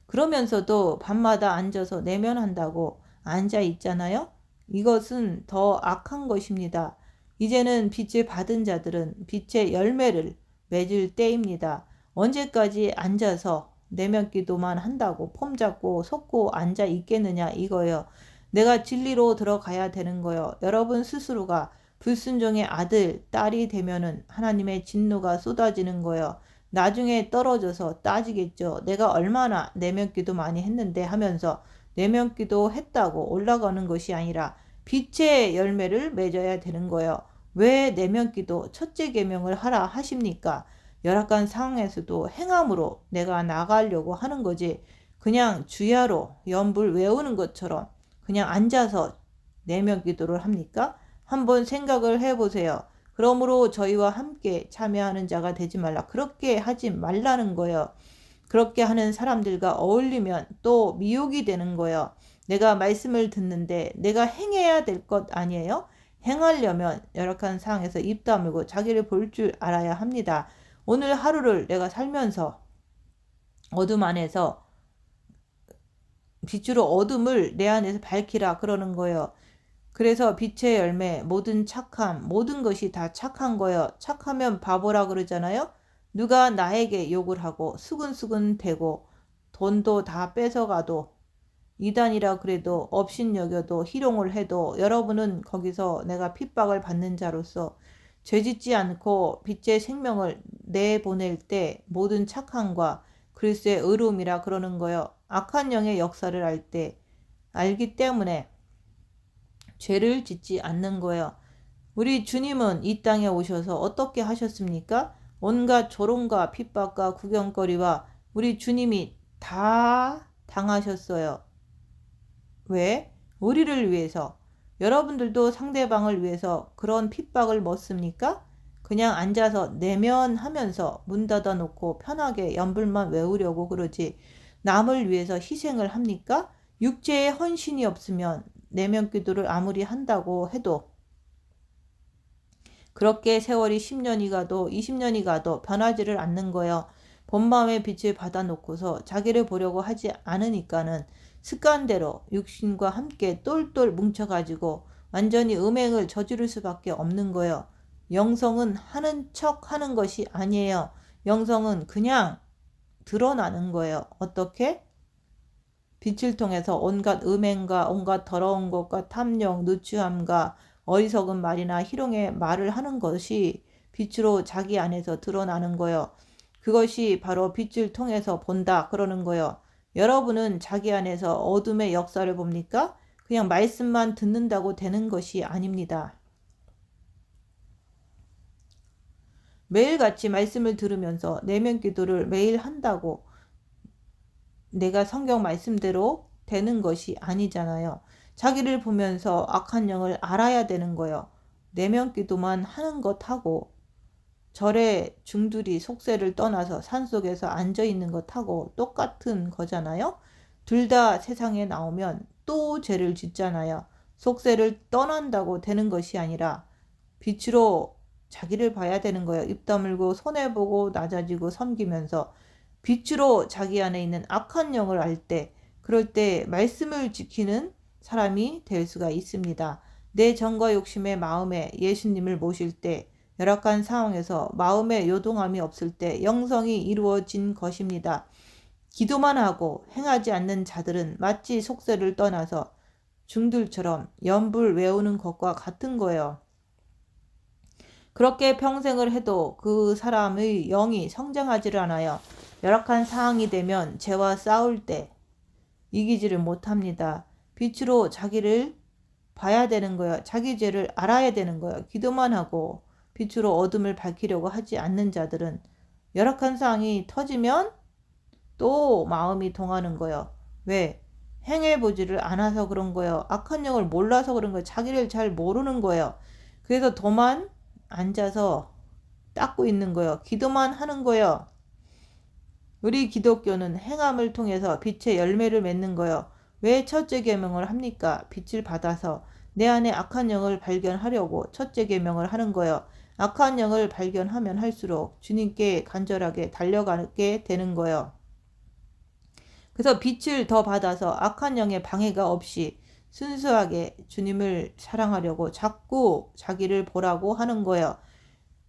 그러면서도 밤마다 앉아서 내면한다고 앉아 있잖아요. 이것은 더 악한 것입니다. 이제는 빛을 받은 자들은 빛의 열매를 맺을 때입니다. 언제까지 앉아서 내면 기도만 한다고 폼 잡고 속고 앉아 있겠느냐 이거예요. 내가 진리로 들어가야 되는 거예요. 여러분 스스로가 불순종의 아들, 딸이 되면은 하나님의 진노가 쏟아지는 거예요. 나중에 떨어져서 따지겠죠. 내가 얼마나 내면기도 많이 했는데 하면서 내면기도 했다고 올라가는 것이 아니라 빛의 열매를 맺어야 되는 거예요. 왜 내면기도 첫째 계명을 하라 하십니까? 열악한 상황에서도 행함으로 내가 나가려고 하는 거지. 그냥 주야로 연불 외우는 것처럼 그냥 앉아서 내면기도를 합니까? 한번 생각을 해보세요. 그러므로 저희와 함께 참여하는 자가 되지 말라. 그렇게 하지 말라는 거예요. 그렇게 하는 사람들과 어울리면 또 미혹이 되는 거예요. 내가 말씀을 듣는데 내가 행해야 될 것 아니에요? 행하려면 열악한 상황에서 입 다물고 자기를 볼 줄 알아야 합니다. 오늘 하루를 내가 살면서 어둠 안에서 빛으로 어둠을 내 안에서 밝히라 그러는 거예요. 그래서 빛의 열매, 모든 착함, 모든 것이 다 착한 거예요. 착하면 바보라 그러잖아요. 누가 나에게 욕을 하고 수근수근 대고 돈도 다 뺏어가도 이단이라 그래도 업신여겨도 희롱을 해도 여러분은 거기서 내가 핍박을 받는 자로서 죄짓지 않고 빛의 생명을 내보낼 때 모든 착함과 그리스도의 의로움이라 그러는 거예요. 악한 영의 역사를 알 때 알기 때문에 죄를 짓지 않는 거예요. 우리 주님은 이 땅에 오셔서 어떻게 하셨습니까? 온갖 조롱과 핍박과 구경거리와 우리 주님이 다 당하셨어요. 왜? 우리를 위해서. 여러분들도 상대방을 위해서 그런 핍박을 먹습니까? 그냥 앉아서 내면하면서 문 닫아 놓고 편하게 연불만 외우려고 그러지. 남을 위해서 희생을 합니까? 육체의 헌신이 없으면 내면 기도를 아무리 한다고 해도 그렇게 세월이 10년이 가도 20년이 가도 변하지를 않는 거예요. 본마음의 빛을 받아놓고서 자기를 보려고 하지 않으니까는 습관대로 육신과 함께 똘똘 뭉쳐가지고 완전히 음행을 저지를 수밖에 없는 거예요. 영성은 하는 척 하는 것이 아니에요. 영성은 그냥 드러나는 거예요. 어떻게? 빛을 통해서 온갖 음행과 온갖 더러운 것과 탐욕, 누추함과 어리석은 말이나 희롱의 말을 하는 것이 빛으로 자기 안에서 드러나는 거예요. 그것이 바로 빛을 통해서 본다 그러는 거예요. 여러분은 자기 안에서 어둠의 역사를 봅니까? 그냥 말씀만 듣는다고 되는 것이 아닙니다. 매일같이 말씀을 들으면서 내면 기도를 매일 한다고 내가 성경 말씀대로 되는 것이 아니잖아요. 자기를 보면서 악한 영을 알아야 되는 거예요. 내면 기도만 하는 것하고 절에 중들이 속세를 떠나서 산속에서 앉아있는 것하고 똑같은 거잖아요. 둘 다 세상에 나오면 또 죄를 짓잖아요. 속세를 떠난다고 되는 것이 아니라 빛으로 자기를 봐야 되는 거예요. 입 다물고 손해보고 낮아지고 섬기면서 빛으로 자기 안에 있는 악한 영을 알 때, 그럴 때 말씀을 지키는 사람이 될 수가 있습니다. 내 정과 욕심의 마음에 예수님을 모실 때, 열악한 상황에서 마음의 요동함이 없을 때 영성이 이루어진 것입니다. 기도만 하고 행하지 않는 자들은 마치 속세를 떠나서 중들처럼 연불 외우는 것과 같은 거예요. 그렇게 평생을 해도 그 사람의 영이 성장하지를 않아요. 열악한 상황이 되면 죄와 싸울 때 이기지를 못합니다. 빛으로 자기를 봐야 되는 거예요. 자기 죄를 알아야 되는 거예요. 기도만 하고 빛으로 어둠을 밝히려고 하지 않는 자들은 열악한 상황이 터지면 또 마음이 동하는 거예요. 왜? 행해보지를 않아서 그런 거예요. 악한 영을 몰라서 그런 거예요. 자기를 잘 모르는 거예요. 그래서 도만 앉아서 닦고 있는 거예요. 기도만 하는 거예요. 우리 기독교는 행함을 통해서 빛의 열매를 맺는 거예요. 왜 첫째 계명을 합니까? 빛을 받아서 내 안에 악한 영을 발견하려고 첫째 계명을 하는 거예요. 악한 영을 발견하면 할수록 주님께 간절하게 달려가게 되는 거예요. 그래서 빛을 더 받아서 악한 영의 방해가 없이 순수하게 주님을 사랑하려고 자꾸 자기를 보라고 하는 거예요.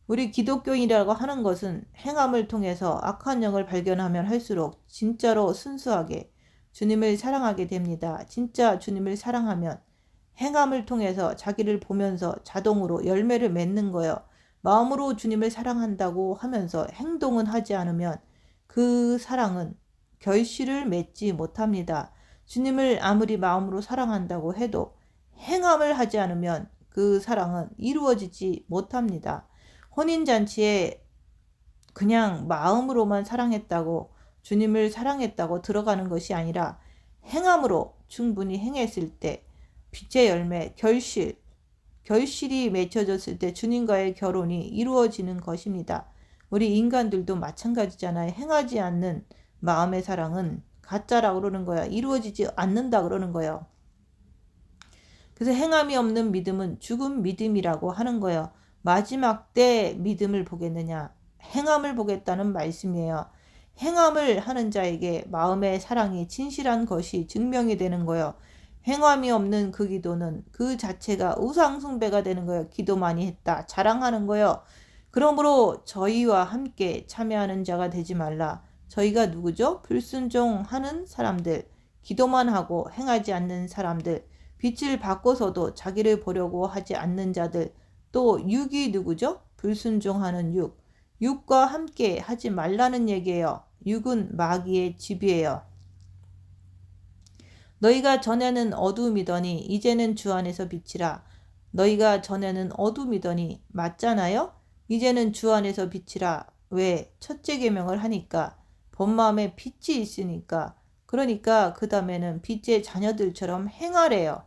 우리 기독교인이라고 하는 것은 행함을 통해서 악한 영을 발견하면 할수록 진짜로 순수하게 주님을 사랑하게 됩니다. 진짜 주님을 사랑하면 행함을 통해서 자기를 보면서 자동으로 열매를 맺는 거예요. 마음으로 주님을 사랑한다고 하면서 행동은 하지 않으면 그 사랑은 결실을 맺지 못합니다. 주님을 아무리 마음으로 사랑한다고 해도 행함을 하지 않으면 그 사랑은 이루어지지 못합니다. 혼인잔치에 그냥 마음으로만 사랑했다고 주님을 사랑했다고 들어가는 것이 아니라 행함으로 충분히 행했을 때 빛의 열매, 결실이 맺혀졌을 때 주님과의 결혼이 이루어지는 것입니다. 우리 인간들도 마찬가지잖아요. 행하지 않는 마음의 사랑은 가짜라고 그러는 거야. 이루어지지 않는다 그러는 거예요. 그래서 행함이 없는 믿음은 죽은 믿음이라고 하는 거예요. 마지막 때 믿음을 보겠느냐? 행함을 보겠다는 말씀이에요. 행함을 하는 자에게 마음의 사랑이 진실한 것이 증명이 되는 거예요. 행함이 없는 그 기도는 그 자체가 우상숭배가 되는 거예요. 기도 많이 했다. 자랑하는 거예요. 그러므로 저희와 함께 참여하는 자가 되지 말라. 저희가 누구죠? 불순종하는 사람들, 기도만 하고 행하지 않는 사람들, 빛을 받고서도 자기를 보려고 하지 않는 자들, 또 육이 누구죠? 불순종하는 육과 함께 하지 말라는 얘기예요. 육은 마귀의 집이에요. 너희가 전에는 어두움이더니 이제는 주 안에서 빛이라. 너희가 전에는 어두움이더니 맞잖아요? 이제는 주 안에서 빛이라. 왜? 첫째 계명을 하니까. 본 마음에 빛이 있으니까. 그러니까 그 다음에는 빛의 자녀들처럼 행하래요.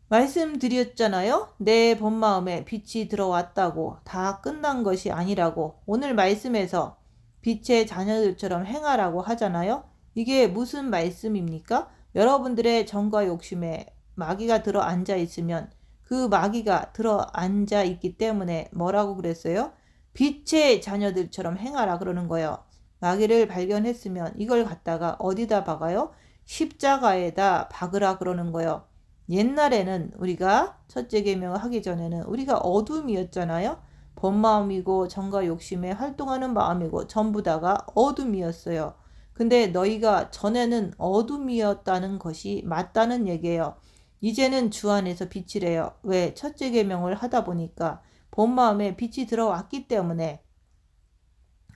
말씀드렸잖아요. 내 본 마음에 빛이 들어왔다고 다 끝난 것이 아니라고. 오늘 말씀에서 빛의 자녀들처럼 행하라고 하잖아요. 이게 무슨 말씀입니까? 여러분들의 정과 욕심에 마귀가 들어 앉아 있으면 그 마귀가 들어 앉아 있기 때문에 뭐라고 그랬어요? 빛의 자녀들처럼 행하라 그러는 거예요. 마귀를 발견했으면 이걸 갖다가 어디다 박아요? 십자가에다 박으라 그러는 거예요. 옛날에는 우리가 첫째 계명을 하기 전에는 우리가 어둠이었잖아요. 본 마음이고 정과 욕심에 활동하는 마음이고 전부 다가 어둠이었어요. 근데 너희가 전에는 어둠이었다는 것이 맞다는 얘기예요. 이제는 주 안에서 빛이래요. 왜? 첫째 계명을 하다 보니까 본 마음에 빛이 들어왔기 때문에.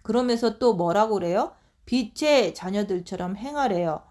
그러면서 또 뭐라고 그래요? 빛의 자녀들처럼 행하래요.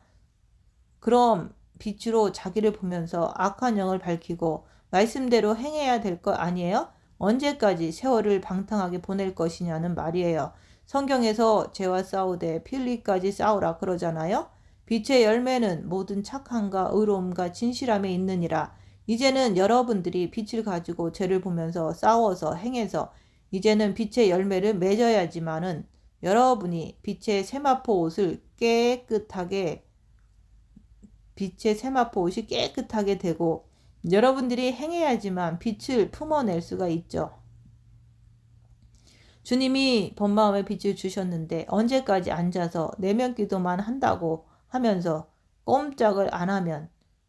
그럼 빛으로 자기를 보면서 악한 영을 밝히고 말씀대로 행해야 될 것 아니에요? 언제까지 세월을 방탕하게 보낼 것이냐는 말이에요. 성경에서 죄와 싸우되 필리까지 싸우라 그러잖아요. 빛의 열매는 모든 착함과 의로움과 진실함에 있느니라. 이제는 여러분들이 빛을 가지고 죄를 보면서 싸워서 행해서 이제는 빛의 열매를 맺어야지만은 여러분이 빛의 세마포 옷을 깨끗하게 빛의 세마포 옷이 깨끗하게 되고 여러분들이 행해야지만 빛을 품어낼 수가 있죠. 주님이 본 마음에 빛을 주셨는데 언제까지 앉아서 내면 기도만 한다고 하면서 꼼짝을 안 하면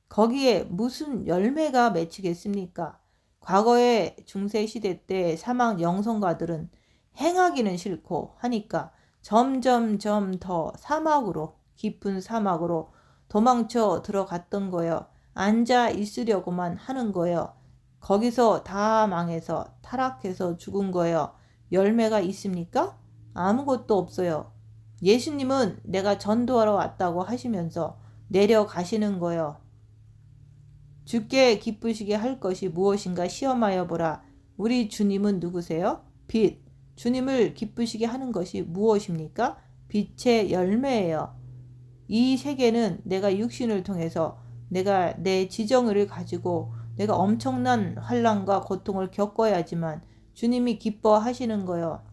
거기에 무슨 열매가 맺히겠습니까? 과거의 중세시대 때 사막 영성가들은 행하기는 싫고 하니까 점점점 더 사막으로 깊은 사막으로 도망쳐 들어갔던 거예요. 앉아 있으려고만 하는 거예요. 거기서 다 망해서 타락해서 죽은 거예요. 열매가 있습니까? 아무것도 없어요. 예수님은 내가 전도하러 왔다고 하시면서 내려가시는 거예요. 주께 기쁘시게 할 것이 무엇인가 시험하여 보라. 우리 주님은 누구세요? 빛. 주님을 기쁘시게 하는 것이 무엇입니까? 빛의 열매예요. 이 세계는 내가 육신을 통해서 내가 내 지정의를 가지고 내가 엄청난 환난과 고통을 겪어야지만 주님이 기뻐하시는 거예요.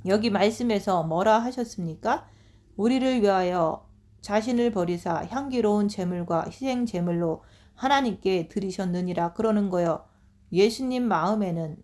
여기 말씀에서 뭐라 하셨습니까? 우리를 위하여 자신을 버리사 향기로운 제물과 희생 제물로 하나님께 드리셨느니라 그러는 거예요. 예수님 마음에는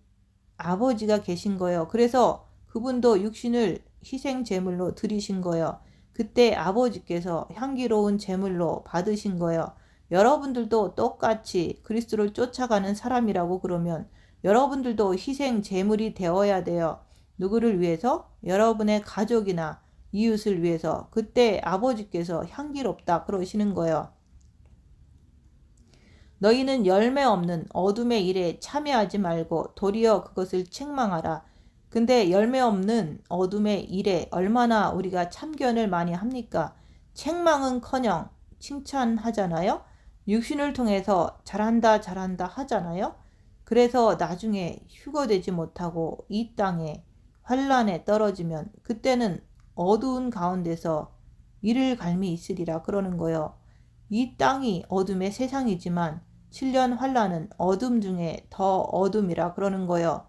아버지가 계신 거예요. 그래서 그분도 육신을 희생 제물로 드리신 거예요. 그때 아버지께서 향기로운 제물로 받으신 거예요. 여러분들도 똑같이 그리스도를 쫓아가는 사람이라고 그러면 여러분들도 희생 제물이 되어야 돼요. 누구를 위해서? 여러분의 가족이나 이웃을 위해서. 그때 아버지께서 향기롭다 그러시는 거예요. 너희는 열매 없는 어둠의 일에 참여하지 말고 도리어 그것을 책망하라. 근데 열매 없는 어둠의 일에 얼마나 우리가 참견을 많이 합니까? 책망은커녕 칭찬하잖아요. 육신을 통해서 잘한다 잘한다 하잖아요. 그래서 나중에 휴거되지 못하고 이 땅에 환란에 떨어지면 그때는 어두운 가운데서 이를 갈미 있으리라 그러는 거예요. 이 땅이 어둠의 세상이지만 7년 환란은 어둠 중에 더 어둠이라 그러는 거예요.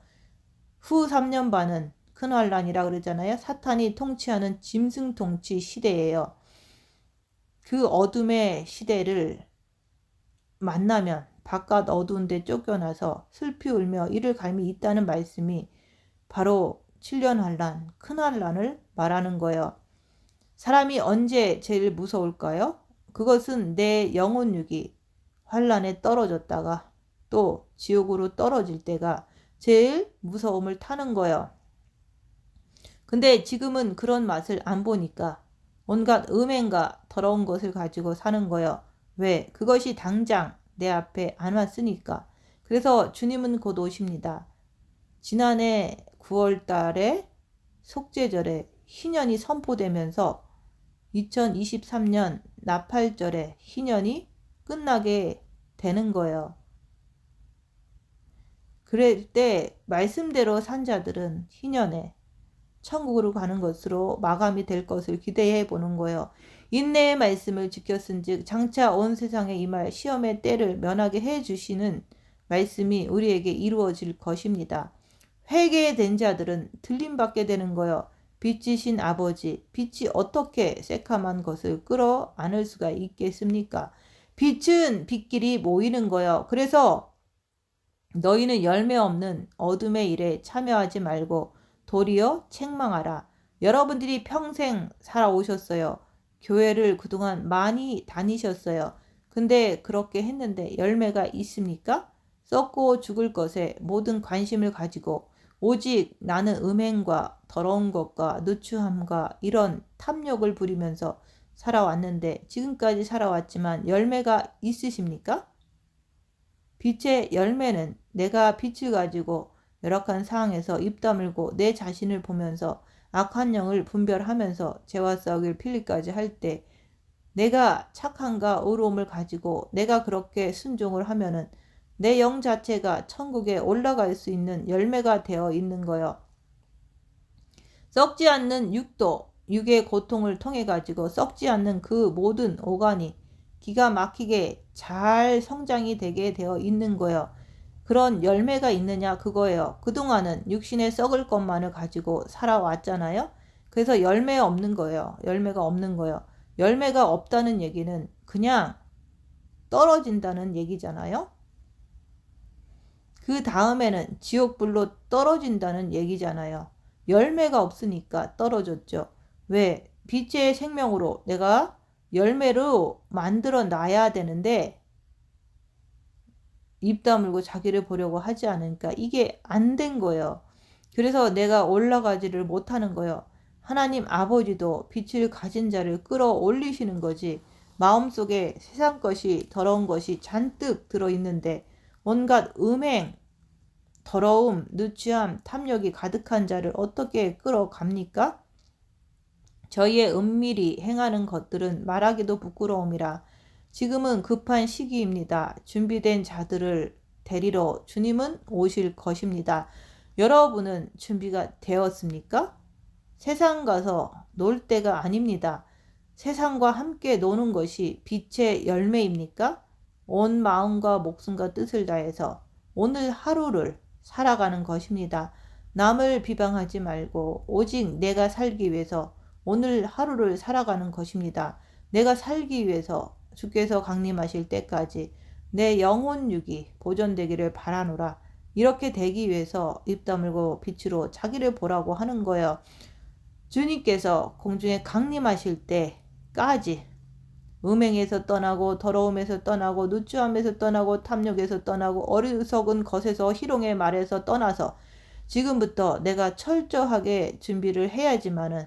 후 3년 반은 큰 환란이라 그러잖아요. 사탄이 통치하는 짐승통치 시대예요. 그 어둠의 시대를 만나면 바깥 어두운 데 쫓겨나서 슬피 울며 이를 갈미 있다는 말씀이 바로 7년 환란, 큰 환란을 말하는 거예요. 사람이 언제 제일 무서울까요? 그것은 내 영혼육이 환란에 떨어졌다가 또 지옥으로 떨어질 때가 제일 무서움을 타는 거예요. 근데 지금은 그런 맛을 안 보니까 온갖 음행과 더러운 것을 가지고 사는 거예요. 왜? 그것이 당장 내 앞에 안 왔으니까. 그래서 주님은 곧 오십니다. 지난해 9월 달에 속죄절에 희년이 선포되면서 2023년 나팔절에 희년이 끝나게 되는 거예요. 그럴 때 말씀대로 산 자들은 희년에 천국으로 가는 것으로 마감이 될 것을 기대해 보는 거예요. 인내의 말씀을 지켰은즉 장차 온 세상에 임할 시험의 때를 면하게 해 주시는 말씀이 우리에게 이루어질 것입니다. 회개된 자들은 들림받게 되는 거예요. 빛이신 아버지, 빛이 어떻게 새카만 것을 끌어안을 수가 있겠습니까? 빛은 빛끼리 모이는 거예요. 그래서 너희는 열매 없는 어둠의 일에 참여하지 말고 도리어 책망하라. 여러분들이 평생 살아오셨어요. 교회를 그동안 많이 다니셨어요. 근데 그렇게 했는데 열매가 있습니까? 썩고 죽을 것에 모든 관심을 가지고 오직 나는 음행과 더러운 것과 누추함과 이런 탐욕을 부리면서 살아왔는데 지금까지 살아왔지만 열매가 있으십니까? 빛의 열매는 내가 빛을 가지고 열악한 상황에서 입 다물고 내 자신을 보면서 악한 영을 분별하면서 죄와 싸우길 필리까지 할 때 내가 착함과 의로움을 가지고 내가 그렇게 순종을 하면은 내 영 자체가 천국에 올라갈 수 있는 열매가 되어 있는 거요. 썩지 않는 육도, 육의 고통을 통해 가지고 썩지 않는 그 모든 오간이 기가 막히게 잘 성장이 되게 되어 있는 거예요. 그런 열매가 있느냐 그거예요. 그동안은 육신의 썩을 것만을 가지고 살아왔잖아요. 그래서 열매 없는 거예요. 열매가 없는 거예요. 열매가 없다는 얘기는 그냥 떨어진다는 얘기잖아요. 그 다음에는 지옥불로 떨어진다는 얘기잖아요. 열매가 없으니까 떨어졌죠. 왜? 빛의 생명으로 내가 열매로 만들어 놔야 되는데 입 다물고 자기를 보려고 하지 않으니까 이게 안 된 거예요. 그래서 내가 올라가지를 못하는 거예요. 하나님 아버지도 빛을 가진 자를 끌어올리시는 거지. 마음속에 세상 것이 더러운 것이 잔뜩 들어있는데 온갖 음행, 더러움, 누추함, 탐욕이 가득한 자를 어떻게 끌어갑니까? 저희의 은밀히 행하는 것들은 말하기도 부끄러움이라. 지금은 급한 시기입니다. 준비된 자들을 데리러 주님은 오실 것입니다. 여러분은 준비가 되었습니까? 세상 가서 놀 때가 아닙니다. 세상과 함께 노는 것이 빛의 열매입니까? 온 마음과 목숨과 뜻을 다해서 오늘 하루를 살아가는 것입니다. 남을 비방하지 말고 오직 내가 살기 위해서 오늘 하루를 살아가는 것입니다. 내가 살기 위해서 주께서 강림하실 때까지 내 영혼 육이 보존되기를 바라노라. 이렇게 되기 위해서 입 다물고 빛으로 자기를 보라고 하는 거예요. 주님께서 공중에 강림하실 때까지 음행에서 떠나고 더러움에서 떠나고 누추함에서 떠나고 탐욕에서 떠나고 어리석은 것에서 희롱의 말에서 떠나서 지금부터 내가 철저하게 준비를 해야지만은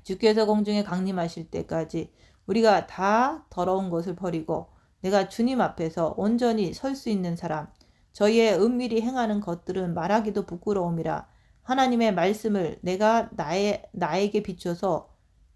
주께서 공중에 강림하실 때까지 우리가 다 더러운 것을 버리고 내가 주님 앞에서 온전히 설 수 있는 사람, 저희의 은밀히 행하는 것들은 말하기도 부끄러움이라 하나님의 말씀을 내가 나에게 비춰서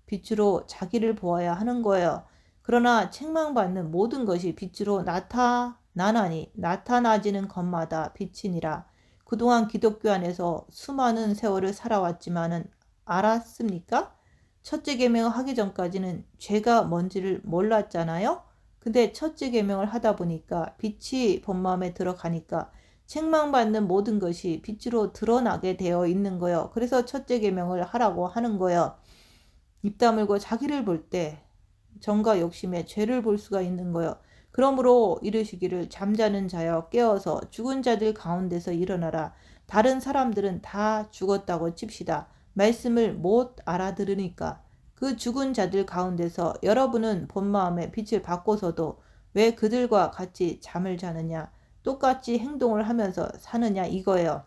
빛으로 자기를 보아야 하는 거예요. 그러나 책망받는 모든 것이 빛으로 나타나나니 나타나지는 것마다 빛이니라. 그동안 기독교 안에서 수많은 세월을 살아왔지만은 알았습니까? 첫째 계명을 하기 전까지는 죄가 뭔지를 몰랐잖아요. 근데 첫째 계명을 하다 보니까 빛이 본 마음에 들어가니까 책망받는 모든 것이 빛으로 드러나게 되어 있는 거예요. 그래서 첫째 계명을 하라고 하는 거예요. 입 다물고 자기를 볼 때 정과 욕심에 죄를 볼 수가 있는 거예요. 그러므로 이르시기를 잠자는 자여 깨어서 죽은 자들 가운데서 일어나라. 다른 사람들은 다 죽었다고 칩시다. 말씀을 못 알아들으니까 그 죽은 자들 가운데서 여러분은 본 마음에 빛을 받고서도 왜 그들과 같이 잠을 자느냐, 똑같이 행동을 하면서 사느냐 이거예요.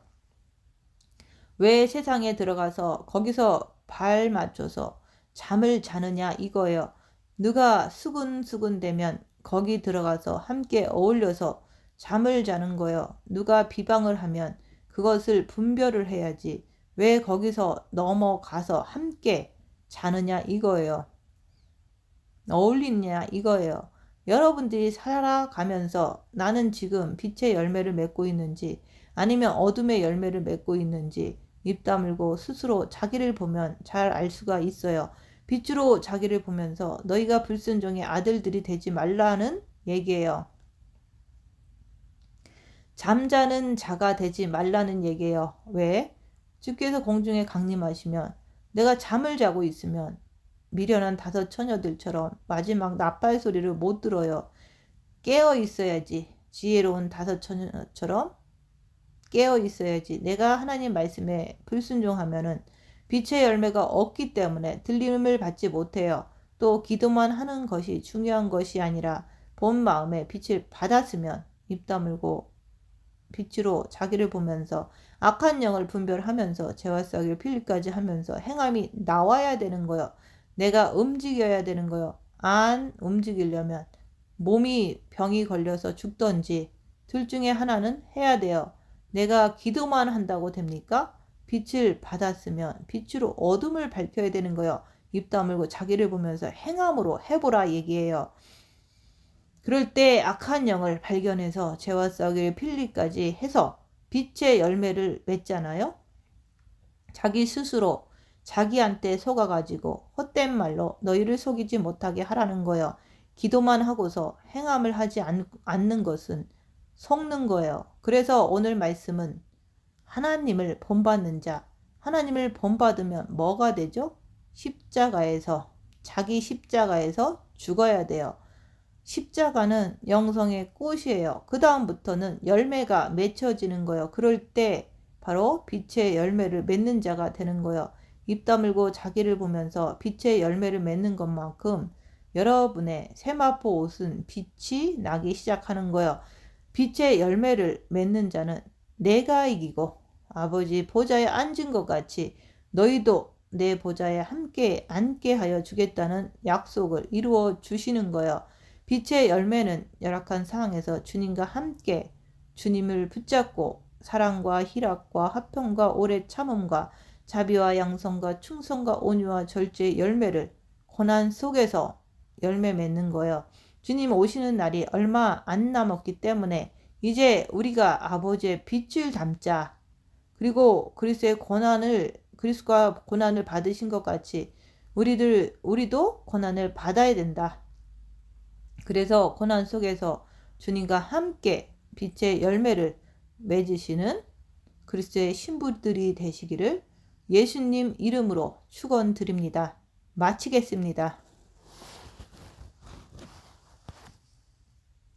왜 세상에 들어가서 거기서 발 맞춰서 잠을 자느냐 이거예요. 누가 수군수군 되면 거기 들어가서 함께 어울려서 잠을 자는 거예요. 누가 비방을 하면 그것을 분별을 해야지. 왜 거기서 넘어가서 함께 자느냐 이거예요. 어울리냐 이거예요. 여러분들이 살아가면서 나는 지금 빛의 열매를 맺고 있는지 아니면 어둠의 열매를 맺고 있는지 입 다물고 스스로 자기를 보면 잘 알 수가 있어요. 빛으로 자기를 보면서 너희가 불순종의 아들들이 되지 말라는 얘기예요. 잠자는 자가 되지 말라는 얘기예요. 왜? 주께서 공중에 강림하시면 내가 잠을 자고 있으면 미련한 다섯 처녀들처럼 마지막 나팔 소리를 못 들어요. 깨어 있어야지. 지혜로운 다섯 처녀처럼 깨어 있어야지. 내가 하나님 말씀에 불순종하면은 빛의 열매가 없기 때문에 들림을 받지 못해요. 또 기도만 하는 것이 중요한 것이 아니라 본 마음에 빛을 받았으면 입 다물고 빛으로 자기를 보면서 악한 영을 분별하면서 죄와 썩을 필리까지 하면서 행함이 나와야 되는 거요. 내가 움직여야 되는 거요. 안 움직이려면 몸이 병이 걸려서 죽던지 둘 중에 하나는 해야 돼요. 내가 기도만 한다고 됩니까? 빛을 받았으면 빛으로 어둠을 밝혀야 되는 거요. 입 다물고 자기를 보면서 행함으로 해보라 얘기예요. 그럴 때 악한 영을 발견해서 죄와 썩을 필리까지 해서 빛의 열매를 맺잖아요. 자기 스스로 자기한테 속아가지고 헛된 말로 너희를 속이지 못하게 하라는 거예요. 기도만 하고서 행함을 하지 않는 것은 속는 거예요. 그래서 오늘 말씀은 하나님을 본받는 자, 하나님을 본받으면 뭐가 되죠? 자기 십자가에서 죽어야 돼요. 십자가는 영성의 꽃이에요. 그 다음부터는 열매가 맺혀지는 거예요. 그럴 때 바로 빛의 열매를 맺는 자가 되는 거예요. 입 다물고 자기를 보면서 빛의 열매를 맺는 것만큼 여러분의 세마포 옷은 빛이 나기 시작하는 거예요. 빛의 열매를 맺는 자는 내가 이기고 아버지 보좌에 앉은 것 같이 너희도 내 보좌에 함께 앉게 하여 주겠다는 약속을 이루어 주시는 거예요. 빛의 열매는 열악한 상황에서 주님과 함께 주님을 붙잡고 사랑과 희락과 화평과 오래 참음과 자비와 양성과 충성과 온유와 절제의 열매를 고난 속에서 열매 맺는 거예요. 주님 오시는 날이 얼마 안 남았기 때문에 이제 우리가 아버지의 빛을 담자. 그리고 그리스도가 고난을 받으신 것 같이 우리도 고난을 받아야 된다. 그래서 고난 속에서 주님과 함께 빛의 열매를 맺으시는 그리스도의 신부들이 되시기를 예수님 이름으로 축원드립니다. 마치겠습니다.